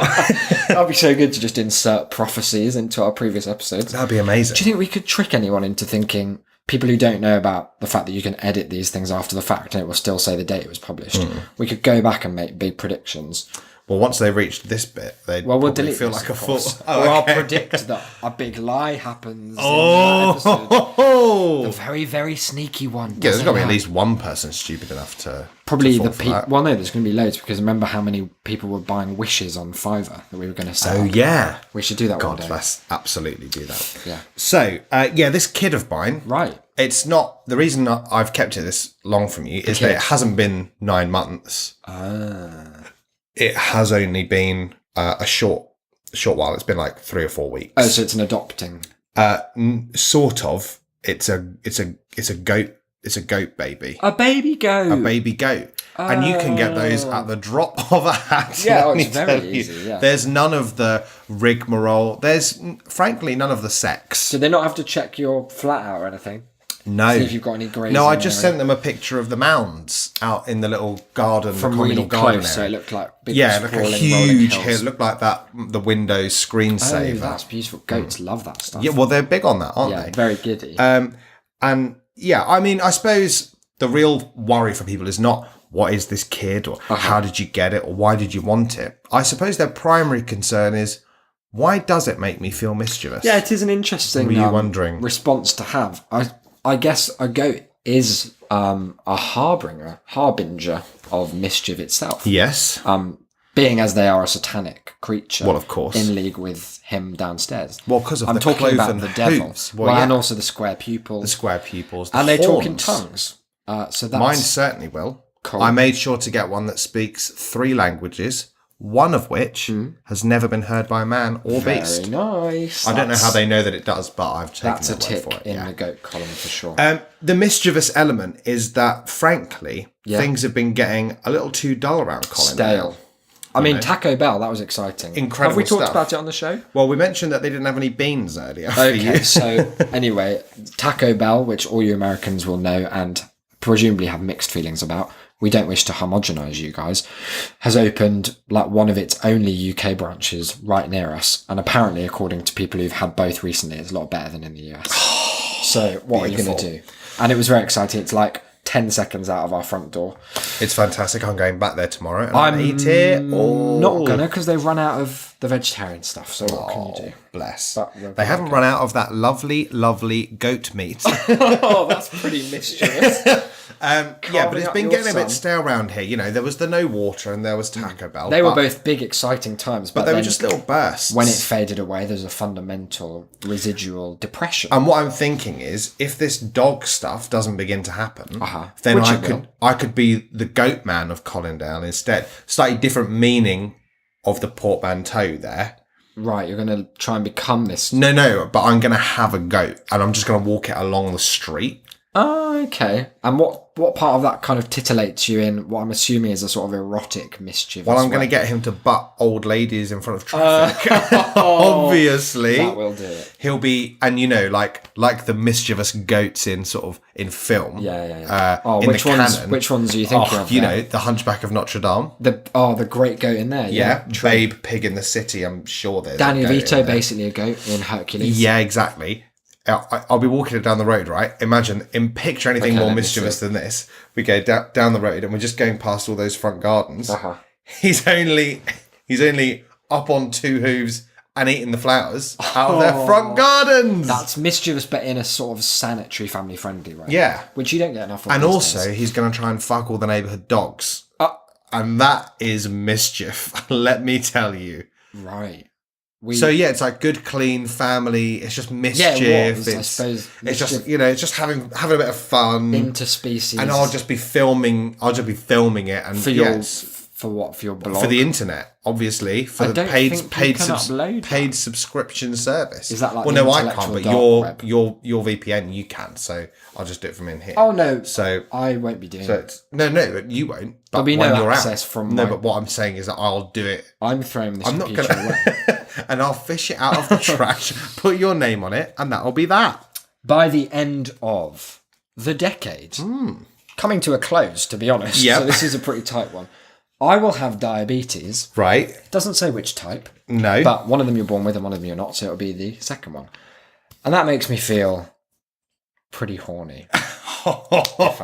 That'd be so good to just insert prophecies into our previous episodes. That'd be amazing. Do you think we could trick anyone into thinking, people who don't know about the fact that you can edit these things after the fact and it will still say the date it was published, we could go back and make big predictions? Well, once they reached this bit, they'd we'll probably delete feel this, like a of fool. course. Or I'll predict that a big lie happens in that episode. Oh! A very, very sneaky one. Yeah, there's got to be at doesn't least one person stupid enough to Probably to the fall for people. that. Well, no, there's going to be loads, because remember how many people were buying wishes on Fiverr that we were going to sell? Oh, yeah. We should do that one God, day. let's absolutely do that. Yeah. So, this kid of mine, Right. it's not, the reason I've kept it this long from you is that it hasn't been 9 months. It has only been a short while. It's been like 3 or 4 weeks. Oh, so it's an adopting. Sort of. It's a goat. It's a goat baby. A baby goat. A baby goat. And you can get those at the drop of a hat. Yeah, let me it's very tell you. easy, yeah. There's none of the rigmarole. There's, frankly, none of the sex. Do they not have to check your flat out or anything? No. See if you've got any grazing. No, I just sent them a picture of the mounds out in the little garden, from the communal really garden close, so area. it looked like big, Yeah, like a sprawling, rolling huge hills. hill. It looked like that, the Windows Oh, screensaver. that's beautiful. Goats love that stuff. Yeah, well, they're big on that, aren't Yeah, they? very giddy. And yeah, I mean, I suppose the real worry for people is not what is this kid, or how did you get it, or why did you want it. I suppose their primary concern is, why does it make me feel mischievous? Yeah, it is an interesting Were you wondering? response to have. I guess a goat is a harbinger of mischief itself. Yes. Being as they are a satanic creature. Well, of course. In league with him downstairs. Well, because of I'm the talking about cloven the devil. hooves. Well, yeah. and also the square pupils. The square pupils. and they talk in horns. tongues. So that's Mine certainly will. Cool. I made sure to get one that speaks 3 languages, one of which has never been heard by a man or very beast. nice. I don't know how they know that it does, but I've taken That's a their word tick for it. in Yeah. the goat column for sure. The mischievous element is that, frankly, things have been getting a little too dull around Colin. Stale. I mean, Taco Bell, that was exciting. Incredible Have we talked stuff. about it on the show? Well, we mentioned that they didn't have any beans earlier. for Okay, you. so anyway, Taco Bell, which all you Americans will know and presumably have mixed feelings about, we don't wish to homogenize you guys, has opened like one of its only UK branches right near us. And apparently, according to people who've had both recently, it's a lot better than in the US. So what are you going to do? And it was very exciting. It's like 10 seconds out of our front door. It's fantastic. I'm going back there tomorrow and I'll eat it. Oh, Not gonna, because they've run out of the vegetarian stuff. So what can you do? Bless. But we're They haven't run out of that lovely, lovely goat meat. Oh, that's pretty mischievous. Yeah, but Carving it's up been your getting a son. bit stale around here. You know, there was the no water and there was Taco Bell. They were but- both big, exciting times, but They were then just little bursts. when it faded away, there's a fundamental residual depression. And what I'm thinking is, if this dog stuff doesn't begin to happen, then Which I it will. could be the goat man of Collindale instead. Slightly different meaning of the portmanteau there. Right, you're going to try and become this. No, but I'm going to have a goat and I'm just going to walk it along the street. Oh, okay. And what part of that kind of titillates you in what I'm assuming is a sort of erotic mischief? Well, I'm going to get him to butt old ladies in front of traffic. Obviously. That will do it. He'll be, and you know, like the mischievous goats in film. Yeah. In which the ones? canon. Which ones are you thinking of? You there? know, the Hunchback of Notre Dame. The great goat in there. Yeah, true. Babe Pig in the City. I'm sure there's Danny a goat DeVito, in there. basically a goat in Hercules. Yeah, exactly. I'll be walking it down the road, right? Imagine, picture anything Okay, more let me mischievous see. than this. We go down the road and we're just going past all those front gardens. Uh-huh. He's only up on 2 hooves and eating the flowers out of their front gardens. That's mischievous, but in a sort of sanitary, family-friendly way. Yeah. Which you don't get enough of. And these also, days. he's going to try and fuck all the neighbourhood dogs. And that is mischief, let me tell you. Right. So yeah, it's like good, clean family. It's just mischief. it was, I it's suppose, it's just mischief. it's just having a bit of fun. Interspecies. And I'll just be filming it and for your For what? For your blog? For the internet, obviously, for the don't paid think paid you can upload paid subscription service. Is that like well, the no, I can't. intellectual But dark your VPN, you can. So I'll just do it from in here. Oh no! So I won't be doing so it. it's, no, you won't. But There'll be when no you're access out, from no. my- But what I'm saying is that I'll do it. I'm throwing this I'm not computer gonna, away. and I'll fish it out of the trash. Put your name on it, and that'll be that. By the end of the decade, coming to a close, to be honest. Yep. So this is a pretty tight one. I will have diabetes. Right? It doesn't say which type, No. but one of them you're born with and one of them you're not, so it'll be the second one. And that makes me feel pretty horny.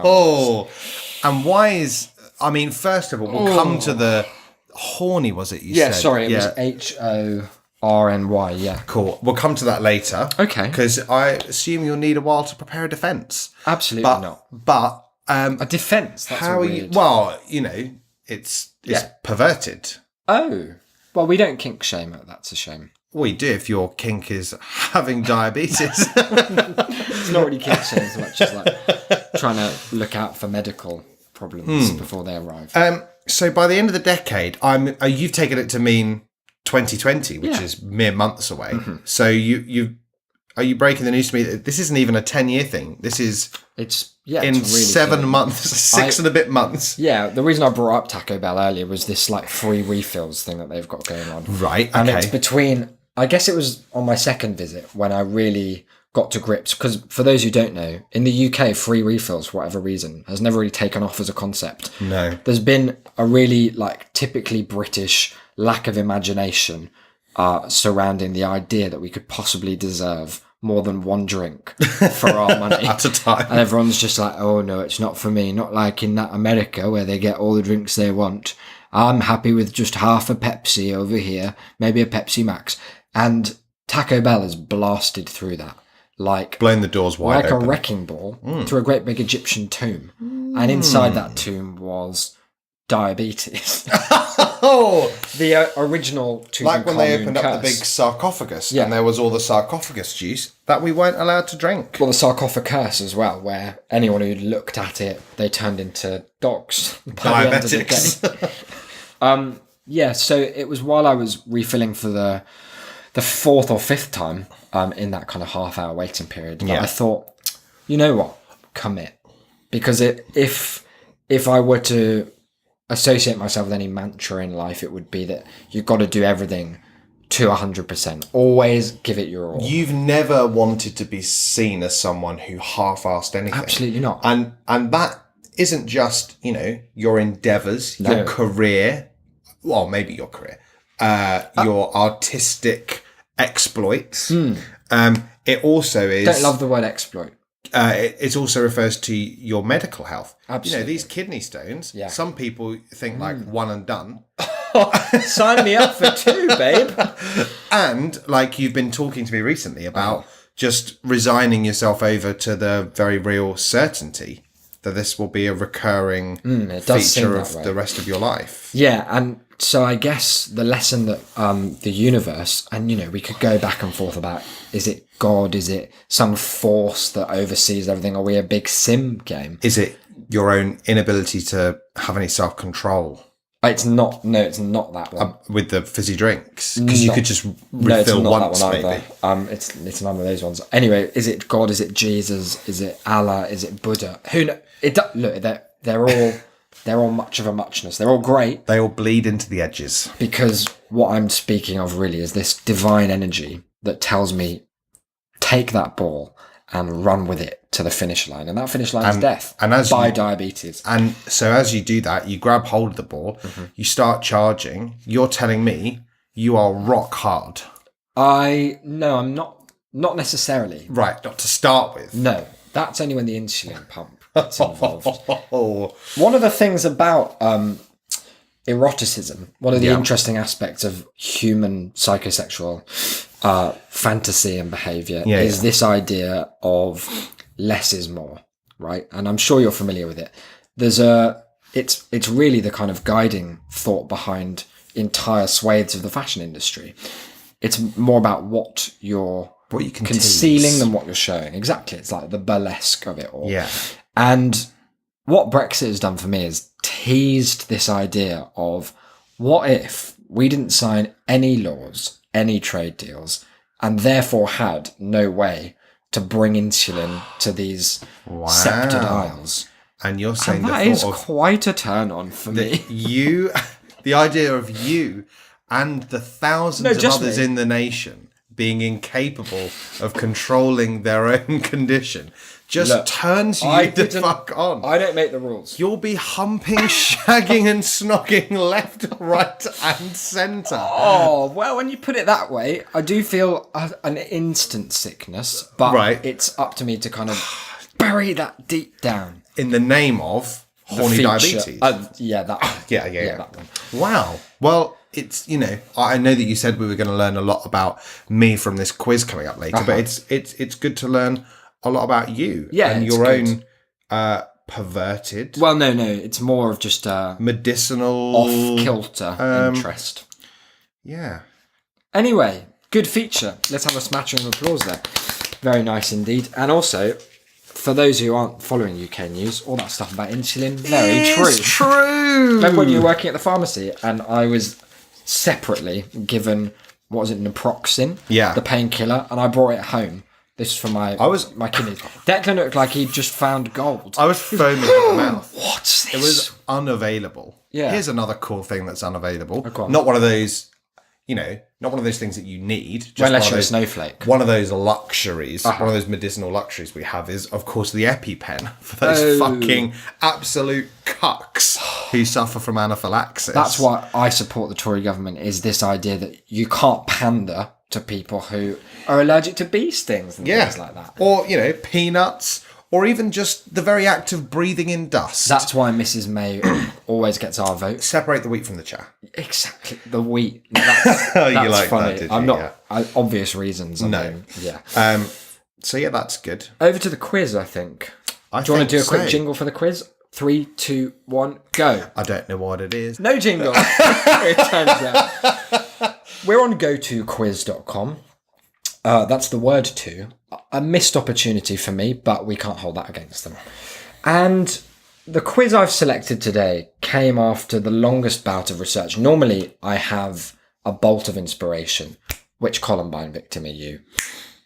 Oh, and why is? I mean, first of all, we'll come to the horny. Was it you said? Sorry, it was HORNY. Yeah, Cool. We'll come to that later. Okay. Because I assume you'll need a while to prepare a defence. absolutely not. But A defence. That's how are you? weird. Well, it's Yeah. perverted. Oh, well, we don't kink shame. That's a shame. Well, you do if your kink is having diabetes. It's not really kink shame as much as like trying to look out for medical problems before they arrive. So by the end of the decade, you've taken it to mean 2020, which Yeah. is mere months away. So are you breaking the news to me that this isn't even a 10-year thing? This is It's in it's really 7 good. months, six and a bit months. Yeah, the reason I brought up Taco Bell earlier was this like free refills thing that they've got going on. Right. And Okay. it's between, I guess it was on my second visit when I really got to grips. Because for those who don't know, in the UK, free refills, for whatever reason, has never really taken off as a concept. No. There's been a really like typically British lack of imagination surrounding the idea that we could possibly deserve more than one drink for our money At a time. and everyone's just like, oh no, it's not for me. Not like in that America where they get all the drinks they want. I'm happy with just half a Pepsi over here, maybe a Pepsi Max. And Taco Bell has blasted through that. Like Blown the doors wide like open. a wrecking ball through a great big Egyptian tomb. And inside that tomb was diabetes. Oh, The original Tutankhamun like when they opened up the big curse. sarcophagus Yeah. and there was all the sarcophagus juice that we weren't allowed to drink. Well, the sarcophagus as well, where anyone who looked at it, they turned into dogs. by the end of the Diabetics. day. Yeah, so it was while I was refilling for the fourth or fifth time in that kind of half-hour waiting period that Yeah. I thought, you know what, commit. Because if I were to associate myself with any mantra in life, it would be that you've got to do everything to 100%. Always give it your all. You've never wanted to be seen as someone who half-assed anything. Absolutely not. And that isn't just, your endeavours, No. your career, well, maybe your career, your artistic exploits. It also is... Don't love the word exploit. it also refers to your medical health. Absolutely. These kidney stones, Yeah. some people think like one and done. Sign me up for two, babe. And like you've been talking to me recently about just resigning yourself over to the very real certainty that this will be a recurring it does seem feature that of way. the rest of your life. Yeah, and so I guess the lesson that the universe, and we could go back and forth about, is it God, is it some force that oversees everything, are we a big sim game? Is it your own inability to have any self-control It's not that one. with the fizzy drinks? Because you Not- could just No, it's refill not once, that one maybe. either. It's none of those ones. Anyway, is it God? Is it Jesus? Is it Allah? Is it Buddha? Who knows? Look, they're all much of a muchness. They're all great They all bleed into the edges. because what I'm speaking of really is this divine energy that tells me take that ball and run with it to the finish line, and that finish line is death. and as by you- diabetes. And so as you do that, you grab hold of the ball, you start charging. You're telling me you are rock hard. No, I'm not necessarily. Right, not to start with. No, that's only when the insulin pump gets involved. Oh, One of the things about eroticism, one of the Yeah. interesting aspects of human psychosexual fantasy and behavior Yeah, is yeah. this idea of less is more, right? And I'm sure you're familiar with it. It's really the kind of guiding thought behind entire swathes of the fashion industry. It's more about what you're what you can concealing tease. than what you're showing. Exactly. It's like the burlesque of it all. Yeah. And what Brexit has done for me is teased this idea of what if we didn't sign any laws, any trade deals, and therefore had no way to bring insulin to these sceptred isles. And you're saying And that is quite a turn on for me. The idea of you and the thousands of others in the nation being incapable of controlling their own condition just turns you the fuck on. I don't make the rules. You'll be humping, shagging and snogging left, right and centre. Oh, well, when you put it that way, I do feel an instant sickness, but it's up to me to kind of bury that deep down. In the name of horny diabetes. That one. Yeah, that one. Wow. Well, it's, I know that you said we were going to learn a lot about me from this quiz coming up later, but it's good to learn a lot about you and your own perverted. Well, no, it's more of just medicinal off-kilter interest. Yeah. Anyway, good feature. Let's have a smattering of applause there. Very nice indeed. And also, for those who aren't following UK news, all that stuff about insulin, very true. It's true. Remember when you were working at the pharmacy and I was separately given, what was it, naproxen? Yeah. The painkiller, and I brought it home. This is for my kidneys. Declan looked like he'd just found gold. I was foaming at the mouth. What's this? It was unavailable. Yeah. Here's another cool thing that's unavailable. Oh, not one of those, not one of those things that you need. Just unless you're a snowflake. One of those luxuries, one of those medicinal luxuries we have is, of course, the EpiPen for those fucking absolute cucks who suffer from anaphylaxis. That's why I support the Tory government, is this idea that you can't pander to people who are allergic to bee stings and things like that. Or, peanuts, or even just the very act of breathing in dust. That's why Mrs. May always gets our vote. Separate the wheat from the chaff. Exactly. The wheat. That's you like funny. that, did I'm you? not... obvious reasons. Yeah. So, that's good. Over to the quiz, I think. Do you want to do a quick jingle for the quiz? 3, 2, 1, go. I don't know what it is. No jingle. It turns out. We're on gotoquiz.com. That's the word to. A missed opportunity for me, but we can't hold that against them. And the quiz I've selected today came after the longest bout of research. Normally, I have a bolt of inspiration. Which Columbine victim are you?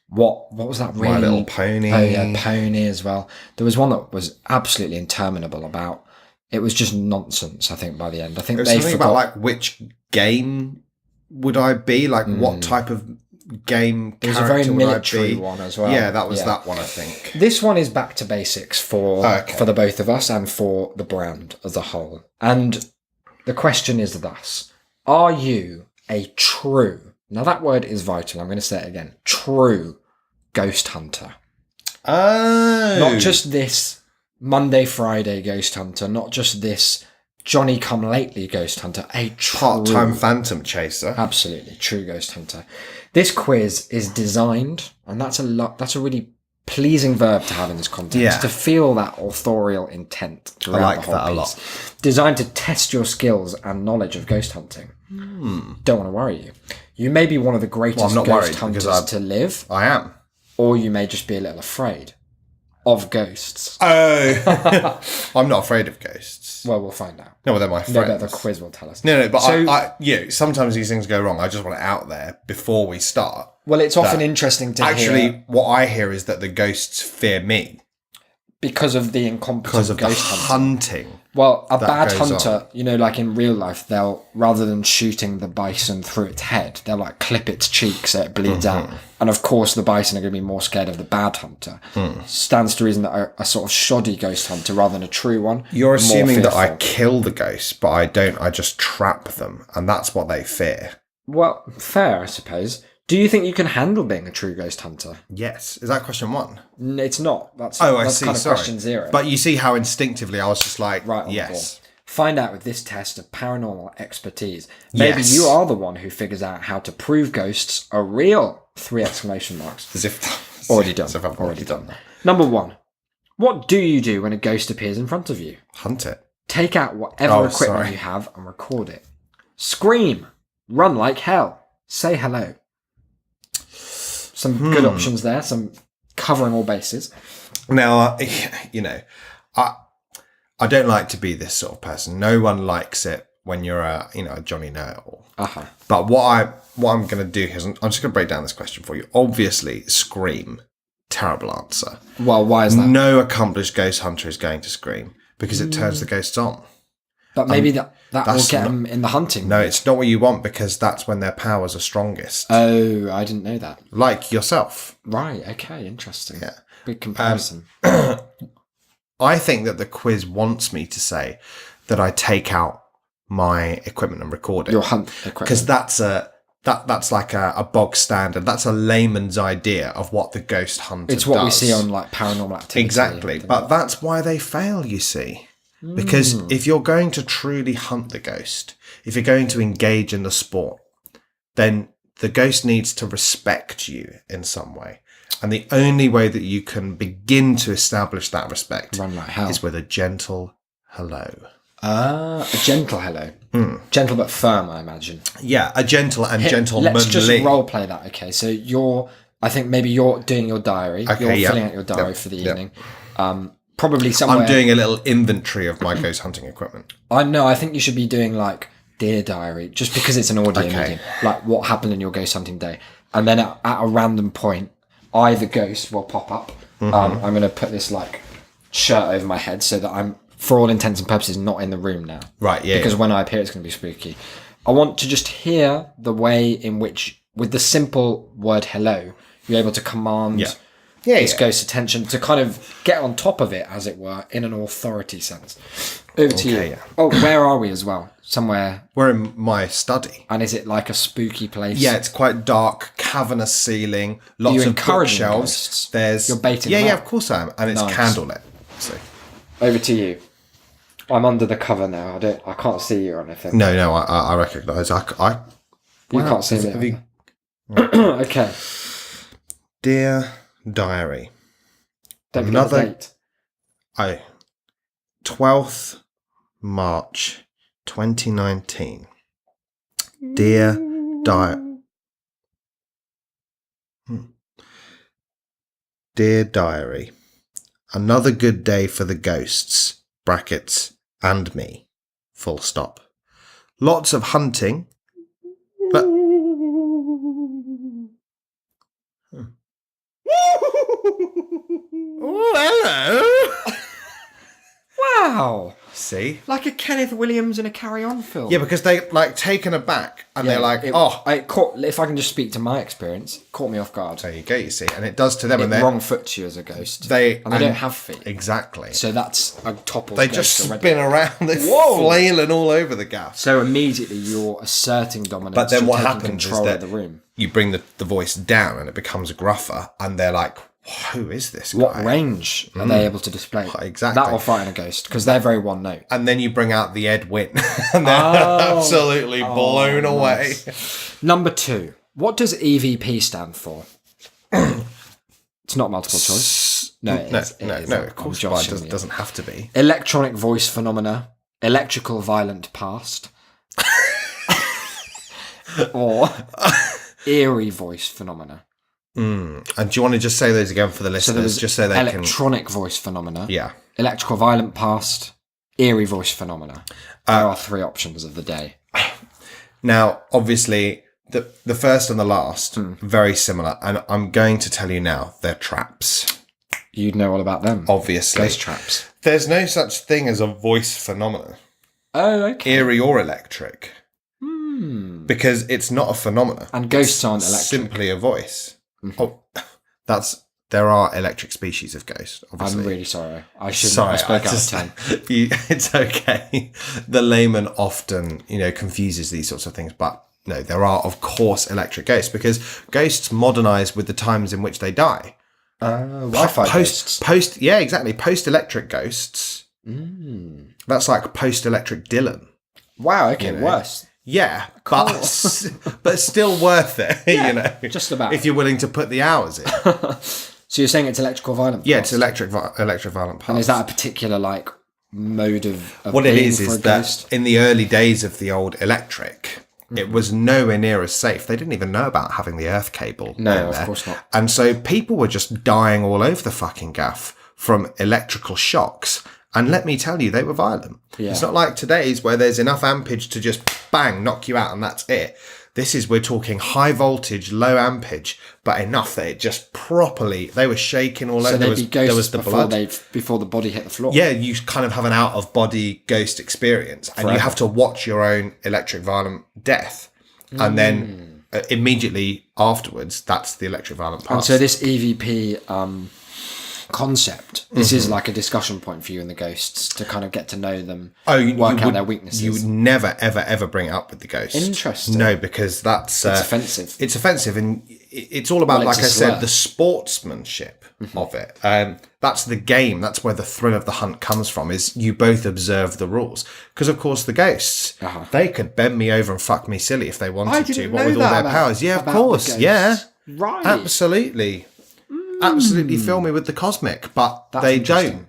What was that really? My Little Pony. Oh, yeah, Pony as well. There was one that was absolutely interminable about... It was just nonsense, I think, by the end. I think there was they something about, which game would I be? What type of game There was a very military one as well. Yeah, that was that one, I think. This one is back to basics for the both of us and for the brand as a whole. And the question is thus. Are you a true, now that word is vital, I'm going to say it again, true ghost hunter? Oh. Not just this Monday, Friday ghost hunter, not just this Johnny-come-lately ghost hunter, a true... part-time phantom chaser. Absolutely, true ghost hunter. This quiz is designed, and that's a really pleasing verb to have in this context, to feel that authorial intent throughout I like the whole that piece. a lot. Designed to test your skills and knowledge of ghost hunting. Don't want to worry you. You may be one of the greatest ghost hunters to live. I am. Or you may just be a little afraid of ghosts. Oh. I'm not afraid of ghosts. Well, we'll find out. No, well, they're my friends. No, but the quiz will tell us. No, but sometimes these things go wrong. I just want it out there before we start. Well, it's often interesting to hear. Actually, what I hear is that the ghosts fear me. Because of the incompetent ghost hunting. Well, a bad hunter, like in real life, they'll, rather than shooting the bison through its head, they'll clip its cheek so it bleeds out. And of course, the bison are going to be more scared of the bad hunter. Stands to reason that a sort of shoddy ghost hunter, rather than a true one. You're assuming that I kill the ghosts, but I don't. I just trap them. And that's what they fear. Well, fair, I suppose. Do you think you can handle being a true ghost hunter? Yes. Is that question 1? It's not. That's I see. Kind of question 0. But you see how instinctively I was just like, right on yes. Board. Find out with this test of paranormal expertise. Maybe you are the one who figures out how to prove ghosts are real. 3 exclamation marks. As if already done. As if I've already done that. Number 1. What do you do when a ghost appears in front of you? Hunt it. Take out whatever equipment you have and record it. Scream. Run like hell. Say hello. Some good options there, some covering all bases. Now, I don't like to be this sort of person. No one likes it when you're a Johnny Know-it-all. Uh-huh. But what I'm going to do is I'm just going to break down this question for you. Obviously, scream. Terrible answer. Well, why is that? No accomplished ghost hunter is going to scream because it turns the ghosts on. But maybe that will that's get not- them in the hunting. No, it's not what you want because that's when their powers are strongest. Oh, I didn't know that. Like yourself. Right, okay, interesting. Yeah. Good comparison. I think that the quiz wants me to say that I take out my equipment and record it. Your hunt equipment. Because that's like a bog standard. That's a layman's idea of what the ghost hunter It's what we does. see on like Paranormal Activity. Exactly. But that's why they fail, you see. Because if you're going to truly hunt the ghost, if you're going to engage in the sport, then the ghost needs to respect you in some way. And the only way that you can begin to establish that respect Run like hell. is with a gentle hello. A gentle hello. Gentle but firm, I imagine. Yeah, a gentle and gentlemanly. Let's just role play that. Okay, so I think maybe you're doing your diary. Okay, you're yeah. filling out your diary Yep, for the yep. evening. Probably somewhere. I'm doing a little inventory of my ghost hunting equipment. I think you should be doing like Dear Diary, just because it's an audio Okay. medium. Like what happened in your ghost hunting day. And then at a random point, I, the ghost, will pop up. I'm going to put this like shirt over my head so that I'm, for all intents and purposes, not in the room now. Right, yeah. Because when I appear, it's going to be spooky. I want to just hear the way in which, with the simple word hello, you're able to command this ghost's attention to kind of get on top of it, as it were, in an authority sense. Over to you. yeah. Oh, where are we as well? Somewhere. We're in my study. And is it like a spooky place? Yeah, it's quite dark, cavernous ceiling, lots you of encouraging bookshelves. ghosts? There's You're baiting Yeah, them yeah, out? of course I am, and it's Nice. candlelit. So Over to you. I'm under the cover now. I can't see you or anything. no, I recognise. I You can't see have me. you- Okay. Dear diary, Don't forget the Another- date. 12th March 2019. Dear Dear diary, another good day for the ghosts, brackets, and me, full stop. Lots of hunting, but... Oh, hello! Wow. See? Like a Kenneth Williams in a Carry On film. Yeah, because they like taken aback and they're like, it caught, if I can just speak to my experience, it caught me off guard. there you go, you see. And it does to them. It And they wrong foots you as a ghost. They don't have feet. Exactly. So that's a topple. They just already. spin around, they're Whoa. flailing all over the gaff. So immediately you're asserting dominance. But then you're what taking happens is control that of the room. you bring the voice down and it becomes gruffer, and they're like, who is this guy? What range are they able to display? Exactly. That will frighten a ghost because they're very one note. And then you bring out the Ed Wynn, and they're absolutely blown away. Number 2. What does EVP stand for? It's not multiple choice. No, it is. It is. Of course, I'm but joshing it you. doesn't have to be. Electronic voice phenomena, electrical violent past, or eerie voice phenomena. And do you want to just say those again for the So listeners, there was just so they can? electronic voice phenomena, Yeah. electrical violent past, eerie voice phenomena. There are 3 options of the day. Now, obviously, the first and the last very similar, and I'm going to tell you now, they're traps. You'd know all about them. Obviously, Ghost traps. there's no such thing as a voice phenomenon, Oh, okay. eerie or electric, because it's not a phenomenon. And ghosts aren't electric. Simply a voice. Oh, there are electric species of ghost. Obviously, I'm really sorry. I shouldn't sorry. have spoke I out just- of 10. it's okay. The layman often, confuses these sorts of things, but no, there are of course electric ghosts because ghosts modernise with the times in which they die. Wi-Fi ghosts. Yeah, exactly. Post-electric ghosts. That's like post-electric Dylan. Wow, okay, worse. Yeah, but still worth it. just about. If you're willing to put the hours in. So you're saying it's electrical violent? Yeah, past? it's electric violent pulse. And is that a particular mode of what it being is for a that ghost? in the early days of the old electric, it was nowhere near as safe. They didn't even know about having the earth cable. No, in of there. course not. And so people were just dying all over the fucking gaff from electrical shocks. And let me tell you, they were violent. Yeah. It's not like today's where there's enough ampage to just bang, knock you out and that's it. We're talking high voltage, low ampage, but enough that it just properly, they were shaking all over. So they'd be ghosts there was the blood. before the body hit the floor. Yeah, you kind of have an out of body ghost experience and you have to watch your own electric violent death. And then immediately afterwards, that's the electric violent part. And so this EVP concept, this is like a discussion point for you and the ghosts to kind of get to know them, work out their weaknesses. You would never, ever, ever bring it up with the ghosts. Interesting. No, because that's... It's offensive. It's offensive, and it's all about, Well, it's like I a said, slur. the sportsmanship of it. That's the game. That's where the thrill of the hunt comes from, is you both observe the rules. Because, of course, the ghosts, they could bend me over and fuck me silly if they wanted to. What with all their powers. Yeah, of course. Yeah. Right. Absolutely. Absolutely fill me with the cosmic, but they don't.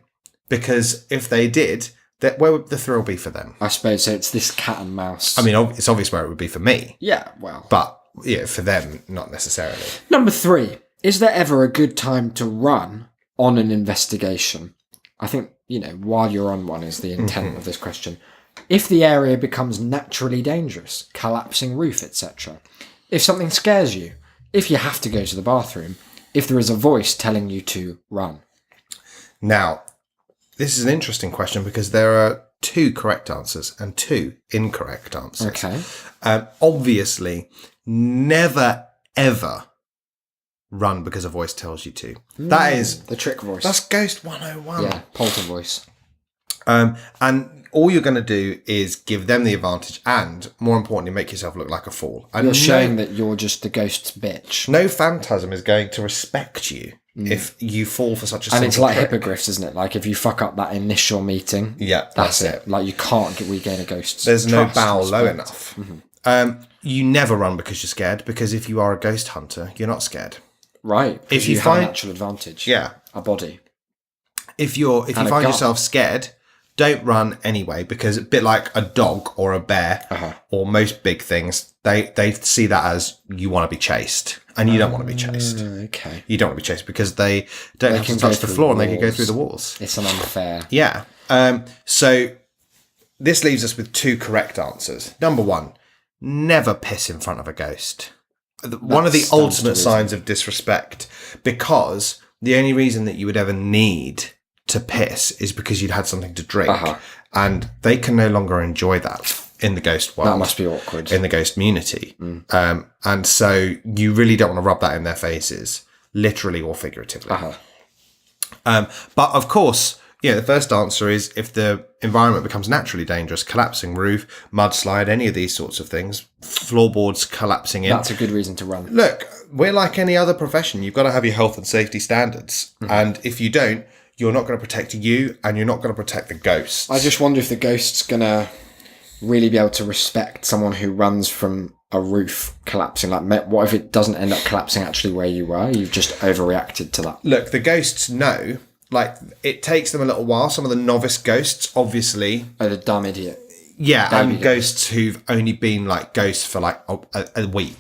Because if they did, where would the thrill be for them? I suppose so. It's this cat and mouse. I mean, it's obvious where it would be for me. Yeah, well. But, yeah, for them, not necessarily. Number 3. Is there ever a good time to run on an investigation? I think, while you're on one is the intent of this question. If the area becomes naturally dangerous, collapsing roof, etc. If something scares you, if you have to go to the bathroom, if there is a voice telling you to run. Now, this is an interesting question because there are 2 correct answers and 2 incorrect answers. Okay. Obviously, never, ever run because a voice tells you to. That is... The trick voice. That's Ghost 101. Yeah, polter voice. And all you're going to do is give them the advantage and, more importantly, make yourself look like a fool. And You're showing that you're just the ghost's bitch. no phantasm is going to respect you if you fall for such a And simple it's like trick. hippogriffs, isn't it? Like if you fuck up that initial meeting, Yeah, that's it. Like you can't regain a ghost's There's no trust, bow low respect. enough. You never run because you're scared, because if you are a ghost hunter, you're not scared. Right. If you have find- an actual advantage. Yeah. A body. If you a find gun. yourself scared, don't run anyway, because a bit like a dog or a bear or most big things, they see that as you want to be chased, and you don't want to be chased. Okay. You don't want to be chased because they don't have to can touch go the through floor and they can go walls. through the walls. It's an unfair. Yeah. So this leaves us with 2 correct answers. Number 1, never piss in front of a ghost. One of the stands to ultimate reason. signs of disrespect, because the only reason that you would ever need to piss is because you'd had something to drink, and they can no longer enjoy that in the ghost world. That must be awkward. In the ghost community. And so you really don't want to rub that in their faces, literally or figuratively. But of course, the first answer is if the environment becomes naturally dangerous, collapsing roof, mudslide, any of these sorts of things, floorboards collapsing in. That's a good reason to run. Look, we're like any other profession. You've got to have your health and safety standards. And if you don't, you're not going to protect you and you're not going to protect the ghosts. I just wonder if the ghost's going to really be able to respect someone who runs from a roof collapsing. Like, what if it doesn't end up collapsing actually where you were? You've just overreacted to that. Look, the ghosts know. Like, it takes them a little while. Some of the novice ghosts, obviously. Oh, the dumb idiot. Yeah, Baby and ghosts who've only been like ghosts for like a week.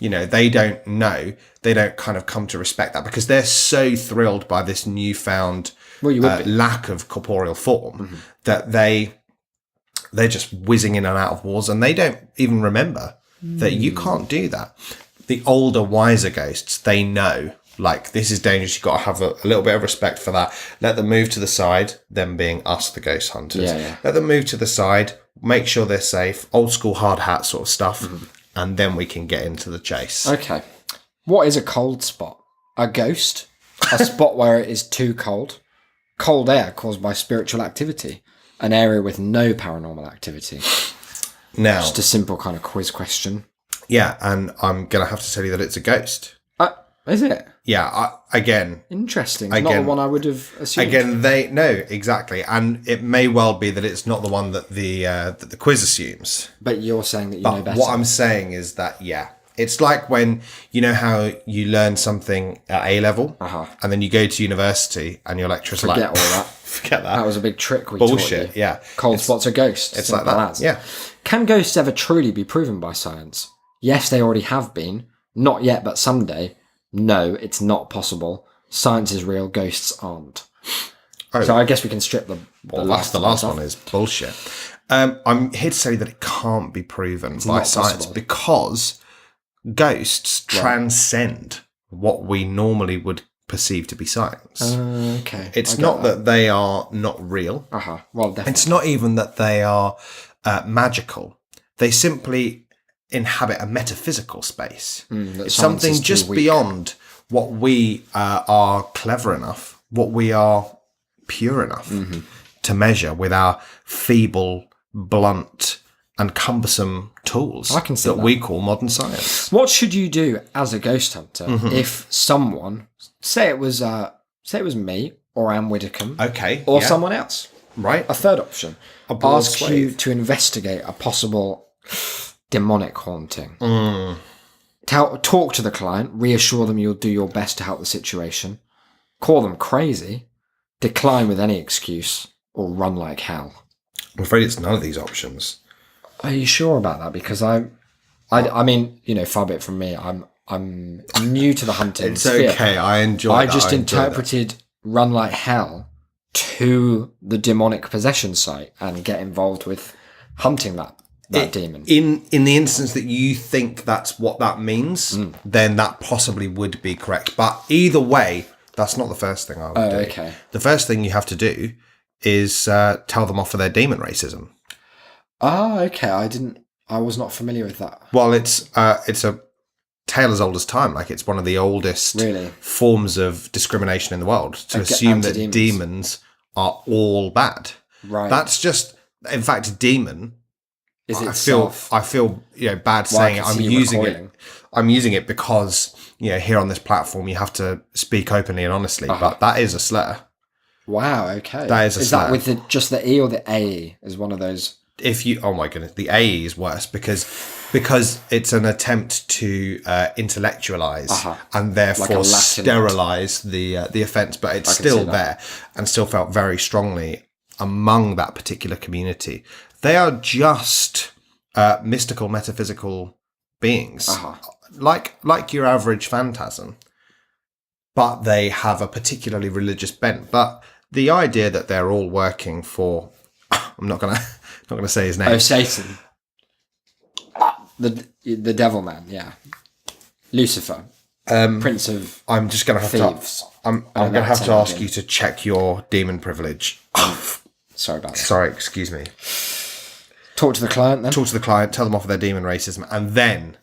They don't know. They don't kind of come to respect that because they're so thrilled by this newfound lack of corporeal form that they're just whizzing in and out of walls, and they don't even remember that you can't do that. The older, wiser ghosts, they know. Like, this is dangerous. You've got to have a little bit of respect for that. Let them move to the side, them being us, the ghost hunters. Let them move to the side, make sure they're safe, old school hard hat sort of stuff, and then we can get into the chase. Okay. What is a cold spot? A ghost? A spot where it is too cold? Cold air caused by spiritual activity? An area with no paranormal activity? Now, Just a simple kind of quiz question. yeah, and I'm going to have to tell you that it's a ghost. Is it? Yeah, again, Interesting. Not the one I would have assumed. exactly, and it may well be that it's not the one that the quiz assumes. But you're saying that you But know better. what I'm saying is that it's like when you know how you learn something at A level, and then you go to university, and your lecturer's Forget like, all that. forget that. That was a big trick we taught Bullshit. you. Yeah, Cold spots are ghosts. It's like Simple that. as. Yeah. Can ghosts ever truly be proven by science? Yes, they already have been. Not yet, but someday. No, it's not possible. Science is real, ghosts aren't. So I guess we can strip the The last one is bullshit. I'm here to say that it can't be proven by science possible. because ghosts transcend what we normally would perceive to be science. Okay. It's not that they are not real. Well, definitely. It's not even that they are magical. They simply inhabit a metaphysical space. It's something just beyond what we are clever enough, what we are pure enough to measure with our feeble, blunt, and cumbersome tools that we call modern science. What should you do as a ghost hunter if someone, say it was me or Anne Widdecombe, or someone else, right? A third option, asks you to investigate a possible demonic haunting. Talk to the client, reassure them you'll do your best to help the situation, call them crazy, decline with any excuse, or run like hell. I'm afraid it's none of these options. Are you sure about that? Because I mean, far be it from me. I'm new to the hunting. It's sphere. okay. I enjoy. I just interpreted "run like hell" to the demonic possession site and get involved with hunting that demon. In the instance that you think that's what that means, then that possibly would be correct. But either way, that's not the first thing I would do. Okay. The first thing you have to do is tell them off for their demon racism. Okay. I was not familiar with that. Well, it's a tale as old as time. Like, it's one of the oldest forms of discrimination in the world to assume that demons are all bad. Right. That's just, in fact, demon. Is it I feel bad saying it. I'm using it because here on this platform you have to speak openly and honestly. But that is a slur. Wow. Okay. That is a slur. That with just the E or the AE is one of those? Oh my goodness, the AE is worse because it's an attempt to intellectualize and therefore sterilize the offence, but it's still there and still felt very strongly among that particular community. They are just mystical, metaphysical beings, like your average phantasm, but they have a particularly religious bent. But the idea that they're all working for, I'm not gonna say his name. Oh, Satan, the devil man, yeah, Lucifer, prince of. I'm just gonna have thieves. I'm gonna have to ask you to check your demon privilege. Sorry about that. Sorry, excuse me. Talk to the client then. Talk to the client, tell them off of their demon racism, and then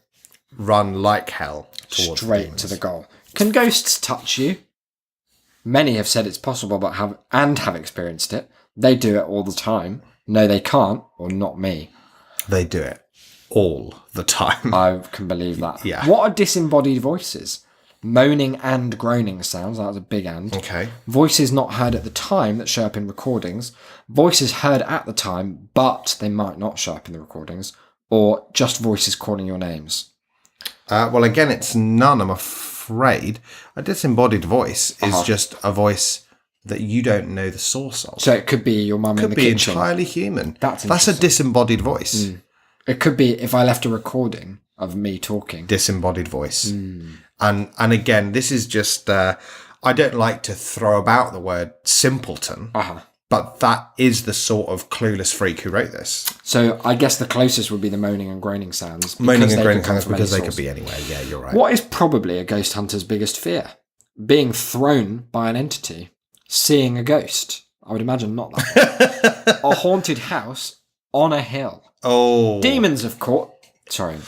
run like hell towards straight to the goal. Can ghosts touch you? Many have said it's possible, but have experienced it. They do it all the time. No, they can't, or not me. They do it all the time. I can believe that. Yeah. What are disembodied voices? Moaning and groaning sounds. That was a big and. Okay. Voices not heard at the time that show up in recordings. Voices heard at the time, but they might not show up in the recordings. Or just voices calling your names. Well, again, it's none, I'm afraid. A disembodied voice is just a voice that you don't know the source of. So it could be your mum in the kitchen. Could be entirely human. That's a disembodied voice. It could be if I left a recording of me talking. Disembodied voice. And again, this is just, I don't like to throw about the word simpleton, but that is the sort of clueless freak who wrote this. So I guess the closest would be the moaning and groaning sounds. Moaning and groaning sounds because they could be anywhere. Yeah, you're right. What is probably a ghost hunter's biggest fear? Being thrown by an entity. Seeing a ghost. I would imagine not that one. A haunted house on a hill. Oh. Demons, of course. Sorry.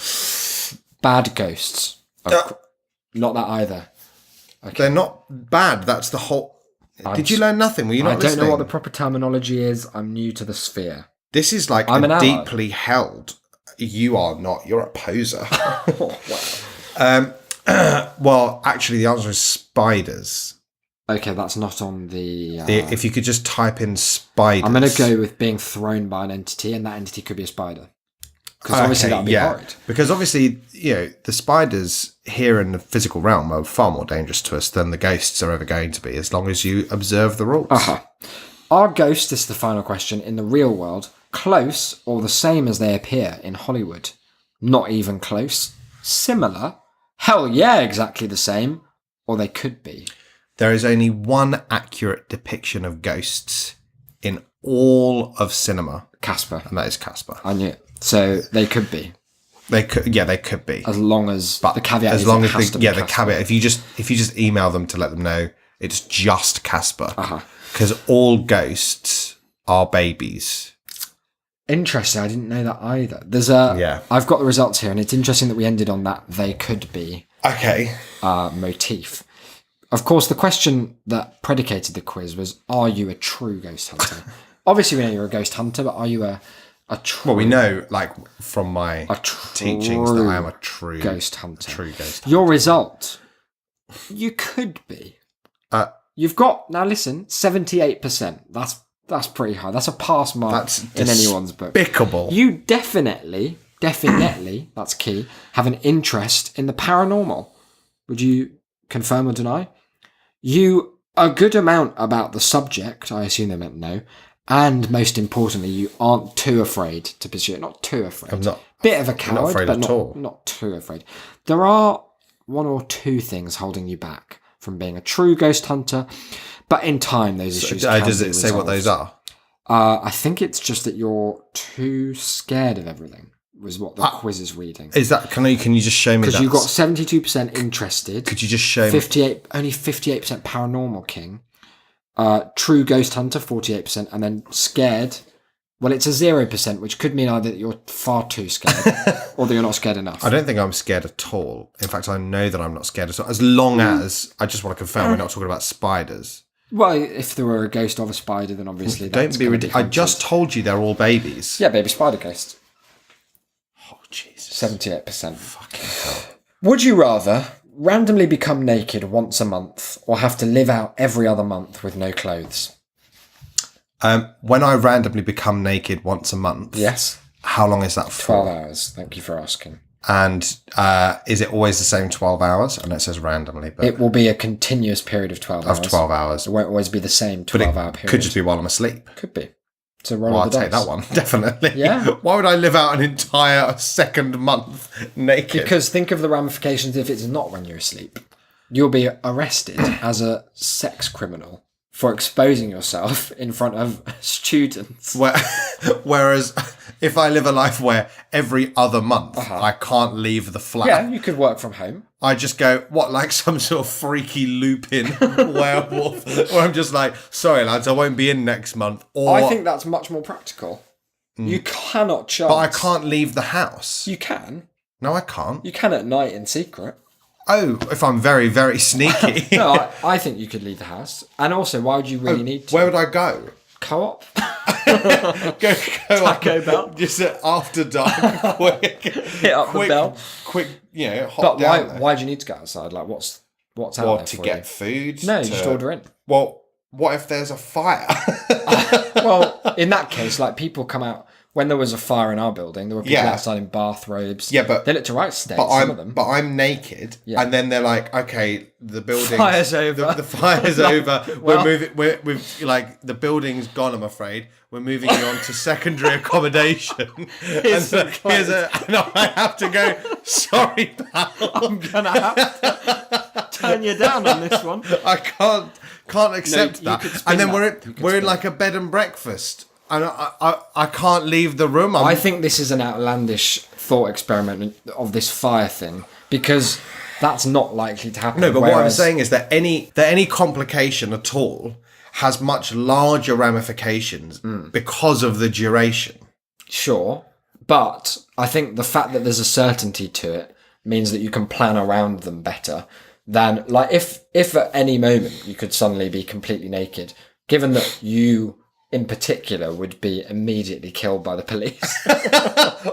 Bad ghosts. Not that either. Okay. They're not bad. That's the whole... Did you learn nothing? Were you not listening? I don't know what the proper terminology is. I'm new to the sphere. This is like a deeply held... You are not. You're a poser. Wow. Well, actually, the answer is spiders. Okay, that's not on the... If you could just type in spiders... I'm going to go with being thrown by an entity, and that entity could be a spider. Because obviously that would be horrid. Because obviously, the spiders here in the physical realm are far more dangerous to us than the ghosts are ever going to be, as long as you observe the rules. Are ghosts, this is the final question, in the real world, close or the same as they appear in Hollywood? Not even close. Similar? Hell yeah, exactly the same. Or they could be. there is only one accurate depiction of ghosts in all of cinema, Casper. and that is Casper. I knew it. So they could be. They could be. As long as the caveat as is long it as has to be the Casper. caveat. If you just email them to let them know it's just Casper, Uh-huh. because all ghosts are babies. Interesting. I didn't know that either. There's a. Yeah. I've got the results here, and it's interesting that we ended on that. They could be Okay. motif. Of course, the question that predicated the quiz was: are you a true ghost hunter? Obviously, we know you're a ghost hunter, but are you a true? Well, we know, like from my teachings, that I am a true ghost hunter. True ghost hunter. Your result: you could be. You've got, now listen, 78%. That's pretty high. That's a pass mark That's in anyone's book. despicable. You definitely, that's key, have an interest in the paranormal. Would you confirm or deny? You a good amount about the subject, I assume they meant no, and most importantly, you aren't too afraid to pursue it. Not too afraid. I'm not. Bit of a coward, afraid but at all. not too afraid. There are one or two things holding you back from being a true ghost hunter, but in time those issues can Does be it say what resolved. those are? I think it's just that you're too scared of everything, was what the quiz is reading. Is that? Can you just show me that? Because you got 72% interested. Could you just show me? 58% paranormal king. True ghost hunter, 48%, and then scared. Well, it's a 0%, which could mean either that you're far too scared or that you're not scared enough. I don't think I'm scared at all. In fact, I know that I'm not scared at all. As long as I just want to confirm, we're not talking about spiders. Well, if there were a ghost of a spider, then obviously that's Don't be gonna ridiculous. I hunted. just told you they're all babies. Yeah, baby spider ghost. Oh Jesus! 78%. Fucking hell. Would you rather randomly become naked once a month or have to live out every other month with no clothes? When I randomly become naked once a month, Yes. how long is that for? 12 hours. Thank you for asking. And is it always the same 12 hours? And it says randomly, but It will be a continuous period of 12 hours. of 12 hours. It won't always be the same But 12-hour it period. could just be while I'm asleep. Could be. It's a roll Well, I'll of the take dice. that one, definitely. Yeah. Why would I live out an entire second month naked? Because think of the ramifications if it's not when you're asleep. You'll be arrested as a sex criminal for exposing yourself in front of students. Whereas if I live a life where every other month I can't leave the flat, Yeah, you could work from home. I just go, what, like some sort of freaky Lupin werewolf? Where I'm just like, sorry lads, I won't be in next month. Or, I think that's much more practical. You cannot chance. but I can't leave the house. You can. No, I can't. You can at night in secret. Oh, if I'm very, very sneaky. No, I think you could leave the house. And also, why would you really need to? Where would I go? Co-op? Go Taco Bell? Just after dark, quick. Hit up the bell. Quick, hop But down there. why do you need to go outside? Like, what's out Well, there to for get you? food? No, you just order in. Well, what if there's a fire? Well, in that case, like, people come out. When there was a fire in our building, there were people Yeah. outside in bathrobes. Yeah, but- they looked alright today, But some of them. I'm naked, Yeah. and then they're like, "Okay, the building Fire's over." The fire's over. well- We've like the building's gone. I'm afraid we're moving you on to secondary accommodation." Here's and I have to go. Sorry, pal. I'm gonna have to turn you down on this one. I can't accept you that. could spin And then that. You could we're in spin like a bed and breakfast, and I can't leave the room. I think this is an outlandish thought experiment of this fire thing because that's not likely to happen. No, but what I'm Whereas- saying is that any complication at all has much larger ramifications because of the duration. Sure, but I think the fact that there's a certainty to it means that you can plan around them better than, like, if at any moment you could suddenly be completely naked, given that you in particular would be immediately killed by the police.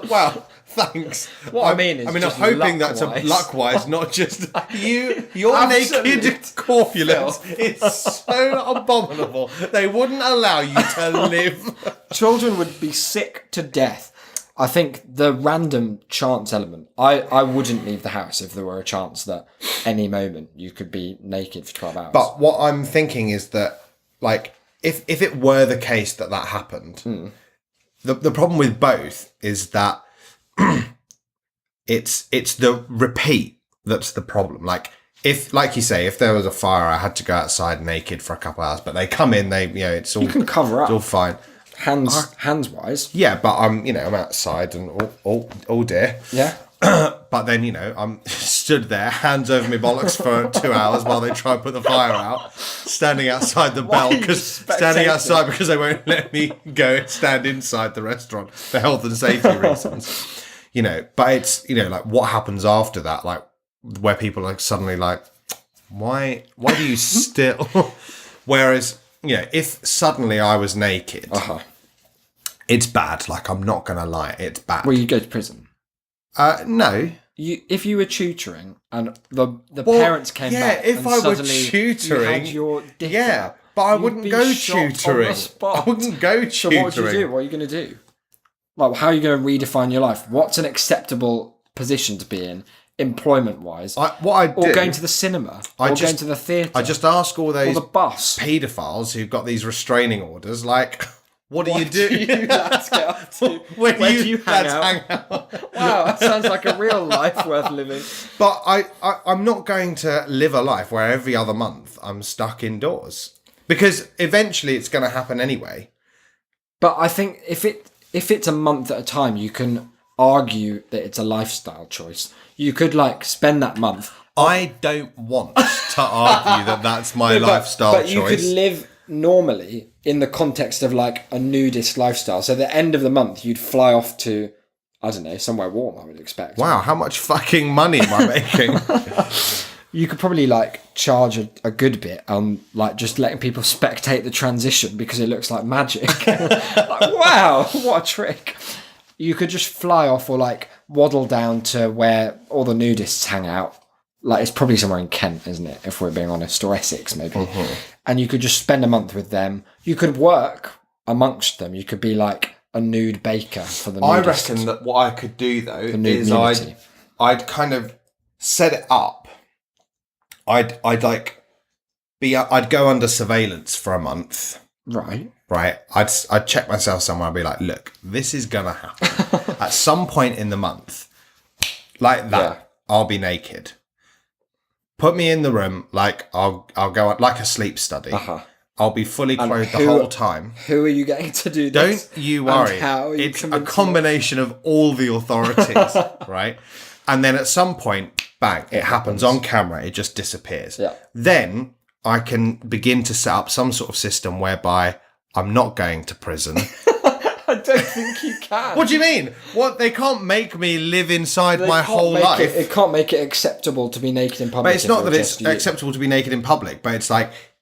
Well, thanks. What I mean is I'm just hoping that's a luck-wise. luck-wise, not just your Absolute naked corpulence. It's so abominable. They wouldn't allow you to live. Children would be sick to death. I think the random chance element, I wouldn't leave the house if there were a chance that any moment you could be naked for 12 hours. But what I'm thinking is that, like, if it were the case that happened, the problem with both is that it's the repeat that's the problem. Like, if, like you say, if there was a fire, I had to go outside naked for a couple of hours. But they come in, it's all You can cover it's all up fine. hands wise. Yeah, but I'm outside and all dear. Yeah. But then, I'm stood there, hands over my bollocks for 2 hours while they try and put the fire out, standing outside the bell, are you standing spectating? outside because they won't let me go and stand inside the restaurant for health and safety reasons. But it's, like what happens after that, like where people are suddenly like, why do you still? Whereas, if suddenly I was naked, it's bad. Like, I'm not going to lie, it's bad. Well, you go to prison. No. If you were tutoring and the parents came back, if and I were suddenly tutoring, you had your dick out, but I you'd wouldn't be go shot on the tutoring. spot. I wouldn't go tutoring. So what would you do? What are you going to do? Like, how are you going to redefine your life? What's an acceptable position to be in, employment-wise? Or going to the cinema, going to the theatre. I just ask all those or the bus. paedophiles who've got these restraining orders, like, what do you do? You lads get up to? Where do you hang lads out? hang out? Wow, that sounds like a real life worth living. But I'm not going to live a life where every other month I'm stuck indoors. Because eventually it's going to happen anyway. But I think if it's a month at a time, you can argue that it's a lifestyle choice. You could spend that month. I don't want to argue that that's my lifestyle but choice. you could live normally in the context of a nudist lifestyle. So at the end of the month, you'd fly off to, I don't know, somewhere warm, I would expect. Wow, how much fucking money am I making? You could probably charge a good bit on just letting people spectate the transition because it looks like magic. Wow, what a trick. You could just fly off or waddle down to where all the nudists hang out. It's probably somewhere in Kent, isn't it? If we're being honest, or Essex maybe. Mm-hmm. And you could just spend a month with them. You could work amongst them. You could be a nude baker for the nudists. I reckon that what I could do though is I'd kind of set it up. I'd go under surveillance for a month. Right. I'd check myself somewhere and be like, look, this is gonna happen. At some point in the month, like that, yeah. I'll be naked. Put me in the room, I'll go like a sleep study. I'll be fully clothed the whole time. Who are you getting to do this? Don't you worry. It's a combination of all the authorities, right? And then at some point, bang, it happens on camera. It just disappears. Yeah. Then I can begin to set up some sort of system whereby I'm not going to prison. I don't think you can. What do you mean? What? They can't make me live inside my whole life. It can't make it acceptable to be naked in public. But it's not that it's acceptable to be naked in public. But it's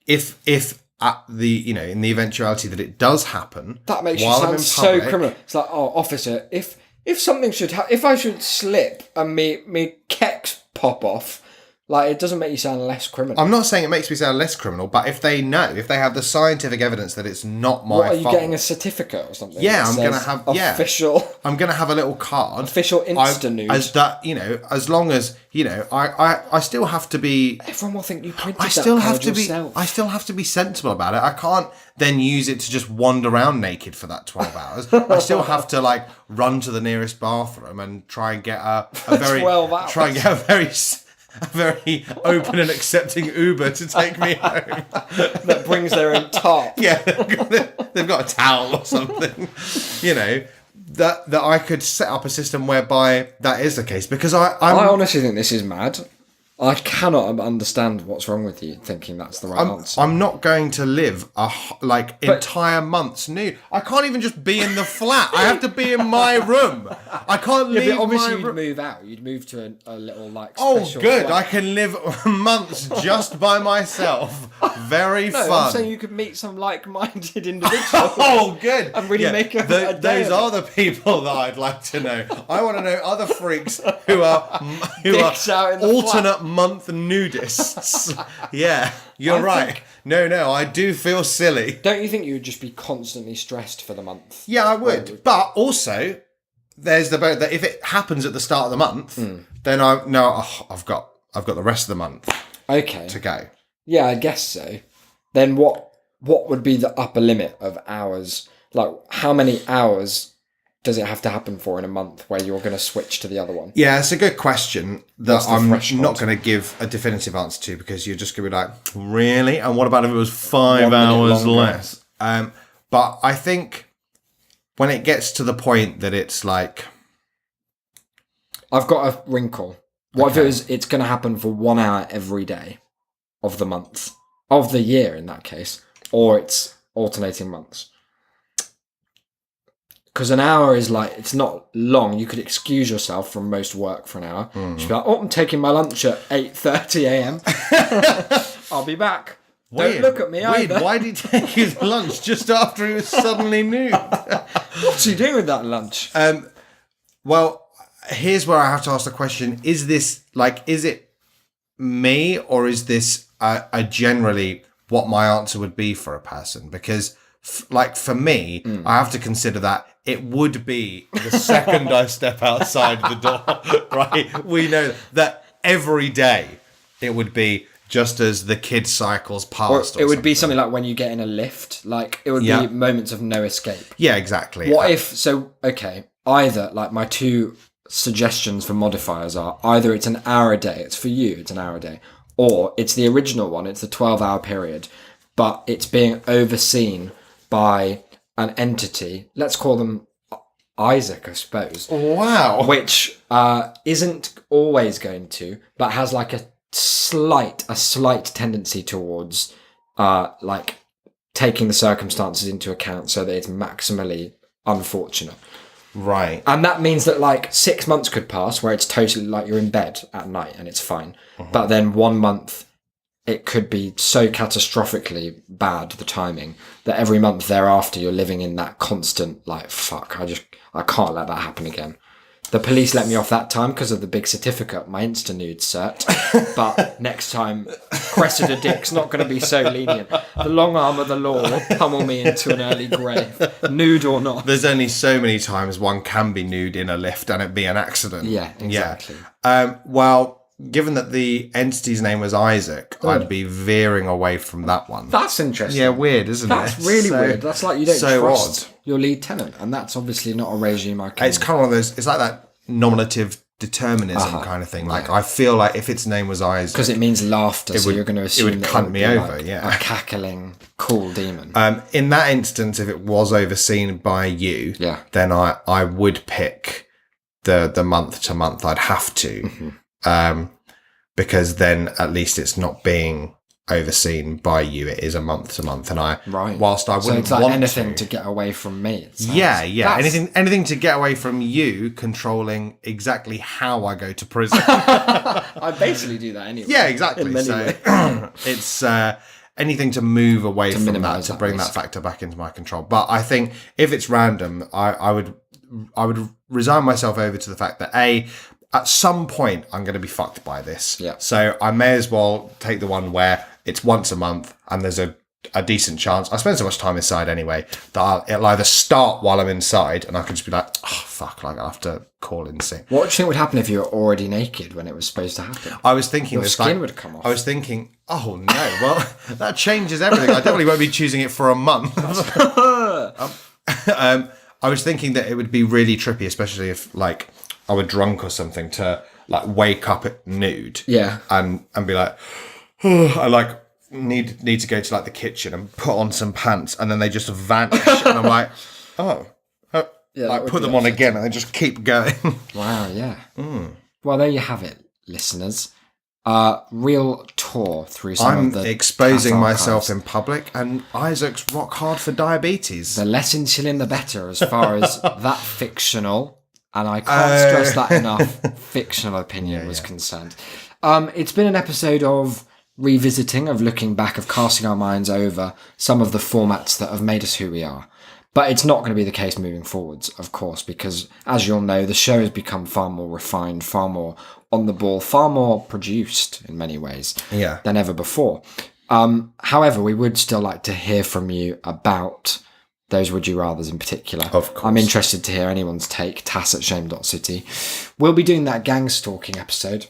if at the in the eventuality that it does happen, that makes you sound so criminal. It's officer, if something should if I should slip and me kecks pop off. It doesn't make you sound less criminal. I'm not saying it makes me sound less criminal, but if they have the scientific evidence that it's not my fault. What, are you getting a certificate or something? Yeah, I'm going to have official. I'm going to have a little card. Official Insta-nude. As long as, I still have to be... Everyone will think you printed yourself. I still have to be sensible about it. I can't then use it to just wander around naked for that 12 hours. I still have to, run to the nearest bathroom and try and get a very... 12 hours. Try and get a very open and accepting Uber to take me home. That brings their own top. Yeah, they've got a towel or something. That I could set up a system whereby that is the case. Because I honestly think this is mad. I cannot understand what's wrong with you thinking that's the right answer. I'm not going to live entire months nude. I can't even just be in the flat. I have to be in my room. I can't leave. But obviously you'd move out. You'd move to a little Oh, special good! flat. I can live months just by myself. Very fun. I'm saying you could meet some like-minded individuals. Oh, good! And really make a day. Those are the people that I'd like to know. I want to know other freaks who are alternate month nudists. Yeah, you're right. No, I do feel silly. Don't you think you would just be constantly stressed for the month? Yeah, I would. But also, there's the boat that if it happens at the start of the month, then I've got the rest of the month. Okay. To go. Yeah, I guess so. Then what would be the upper limit of hours? How many hours does it have to happen for in a month where you're going to switch to the other one? Yeah, it's a good question that What's the I'm threshold? not going to give a definitive answer to, because you're just going to be like, really? And what about if it was 5 1 minute hours longer? less? But I think when it gets to the point that it's like, I've got a wrinkle. What if it was, it's going to happen for 1 hour every day of the month, of the year in that case, or it's alternating months? Because an hour is like, it's not long. You could excuse yourself from most work for an hour. Just be like, oh, I'm taking my lunch at 8:30 a.m. I'll be back. Don't look at me either. Why did he take his lunch just after he was suddenly nude? What's he doing with that lunch? Well, here's where I have to ask the question: is this like, is it me, or is this a generally what my answer would be for a person? Because, like, for me, I have to consider that it would be the second I step outside the door, right? We know that every day it would be just as the kid cycles past. Or it would be something like when you get in a lift. Like, it would be moments of no escape. Yeah, exactly. What if, so, okay, either, like, my two suggestions for modifiers are either it's an hour a day, it's for you, it's an hour a day, or it's the original one, it's the 12-hour period, but it's being overseen by an entity, let's call them Isaac, I suppose. Wow. Which isn't always going to, but has like a slight tendency towards like taking the circumstances into account so that it's maximally unfortunate. Right. And that means that like 6 months could pass where it's totally like you're in bed at night and it's fine. But then 1 month, it could be so catastrophically bad, the timing, that every month thereafter you're living in that constant, like, fuck, I can't let that happen again. The police let me off that time because of the big certificate, my Insta-nude cert. But next time, Cressida Dick's not going to be so lenient. The long arm of the law will pummel me into an early grave, nude or not. There's only so many times one can be nude in a lift and it be an accident. Yeah, exactly. Well, given that the entity's name was Isaac, I'd be veering away from that one. That's interesting. Yeah, weird, isn't it? That's really weird. That's like you don't so trust odd. your lead tenant, and that's obviously not a regime I can... It's kind of one of those, it's like that nominative determinism kind of thing. Like, I feel like if its name was Isaac... Because it means laughter, so you're going to assume it would that cunt me be over, like yeah. a cackling, cool demon. In that instance, if it was overseen by you, then I would pick the month to month. I'd have to. Because then at least it's not being overseen by you. It is a month to month, and whilst I wouldn't so it's like want anything to get away from me. Yeah. Anything to get away from you controlling exactly how I go to prison. I basically do that anyway. Yeah, exactly. So it's anything to move away from that, to bring that factor back into my control. But I think if it's random, I would resign myself over to the fact that at some point, I'm going to be fucked by this. Yeah. So I may as well take the one where it's once a month and there's a decent chance. I spend so much time inside anyway that it'll either start while I'm inside and I can just be like, oh, fuck, like I have to call in sick. What do you think would happen if you were already naked when it was supposed to happen? I was thinking Your skin would come off. I was thinking, oh no, well, that changes everything. I definitely won't be choosing it for a month. I was thinking that it would be really trippy, especially if, like, I were drunk or something, to like wake up at nude, and be like, oh, I like need to go to like the kitchen and put on some pants, and then they just vanish, and I'm like, like put them on again, and they just keep going. Wow, yeah. Well, there you have it, listeners. Real tour through some of the... I'm exposing myself archives. in public, and Isaac's rock hard for diabetes. The less insulin, the better, as far as that fictional... And I can't stress that enough. Fictional opinion was concerned. It's been an episode of revisiting, of looking back, of casting our minds over some of the formats that have made us who we are. But it's not going to be the case moving forwards, of course, because as you'll know, the show has become far more refined, far more on the ball, far more produced in many ways than ever before. However, we would still like to hear from you about those would you rathers in particular. Of course. I'm interested to hear anyone's take. tass@shame.city. We'll be doing that gang stalking episode.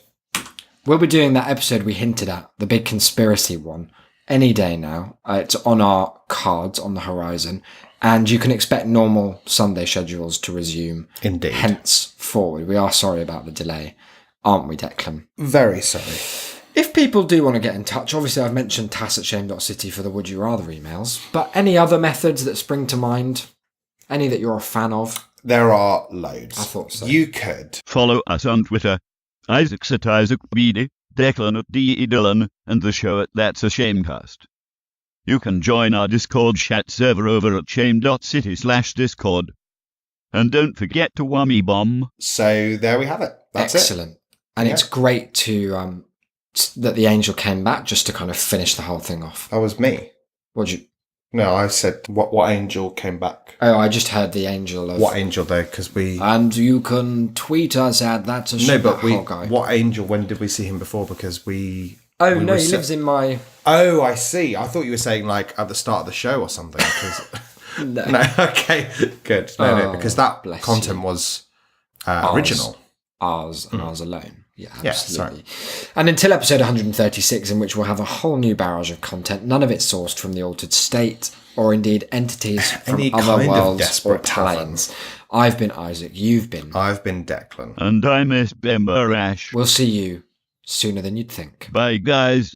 We'll be doing that episode we hinted at, the big conspiracy one, any day now. It's on our cards on the horizon, and you can expect normal Sunday schedules to resume. Indeed. Henceforward. We are sorry about the delay, aren't we, Declan? Very sorry. If people do want to get in touch, obviously I've mentioned tass@shame.city for the Would You Rather emails, but any other methods that spring to mind? Any that you're a fan of? There are loads. I thought so. You could Follow us on Twitter. Isaac's at Isaac Beedy, Declan at DE Dillon, and the show at That's a Shamecast. You can join our Discord chat server over at shame.city/discord. And don't forget to whammy bomb. So there we have it. That's Excellent. And Yeah. it's great to that the angel came back just to kind of finish the whole thing off. That was me. What'd you... No, I said what angel came back. Oh, I just heard the angel of... What angel though? Because we... And you can tweet us at That's a no, but That we... whole guy. What angel, when did we see him before? Because we... Oh, we no, were he lives in my... Oh, I see. I thought you were saying like at the start of the show or something. 'Cause... No. No, okay, good. No, because that bless content you. was original. Ours and ours alone. Yeah, Yeah, absolutely. And until episode 136, in which we'll have a whole new barrage of content, none of it sourced from the altered state, or indeed entities from Any other kind of worlds or desperate tavern. planes. I've been Isaac, you've been. I've been Declan. And I'm Esbemberash. We'll see you sooner than you'd think. Bye, guys.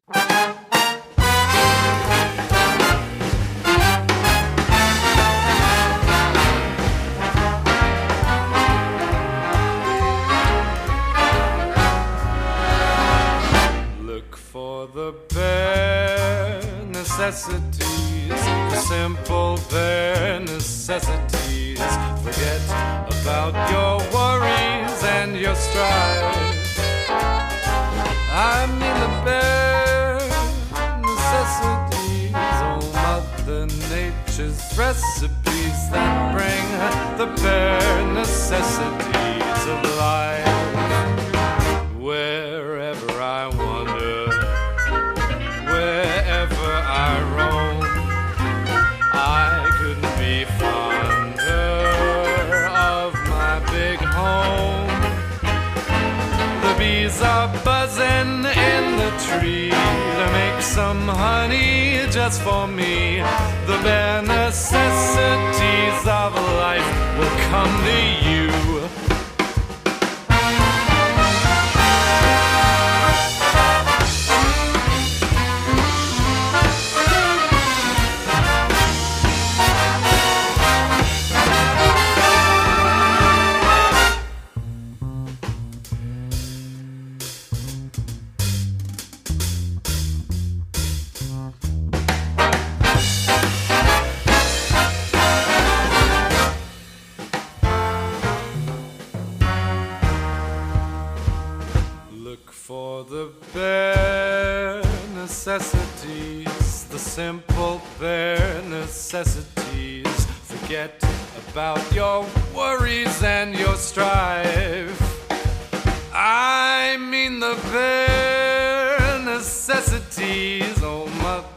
Look for the bare necessities, the simple bare necessities. Forget about your worries and your strife. I mean the bare necessities, oh Mother Nature's recipes that bring the bare necessities of life. Wherever I wander, wherever I roam, I couldn't be fonder of my big home. The bees are buzzing in the tree to make some honey just for me. The bare necessities of life will come to you. Look for the bare necessities, the simple bare necessities. Forget about your worries and your strife. I mean the bare necessities, oh Mother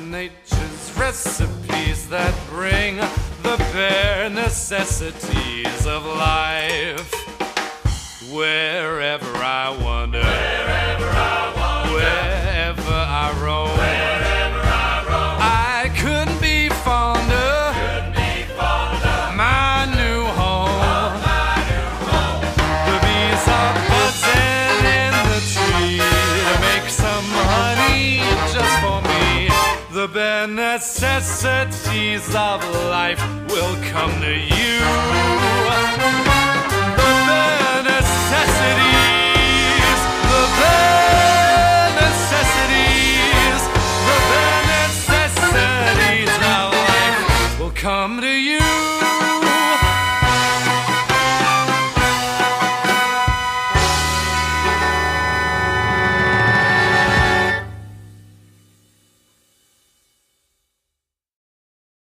Nature's recipes that bring the bare necessities of life. Wherever I wander, wherever I roam, I couldn't be fonder, my new home. The bees are buzzing in the tree to make some honey just for me. The bare necessities of life will come to you.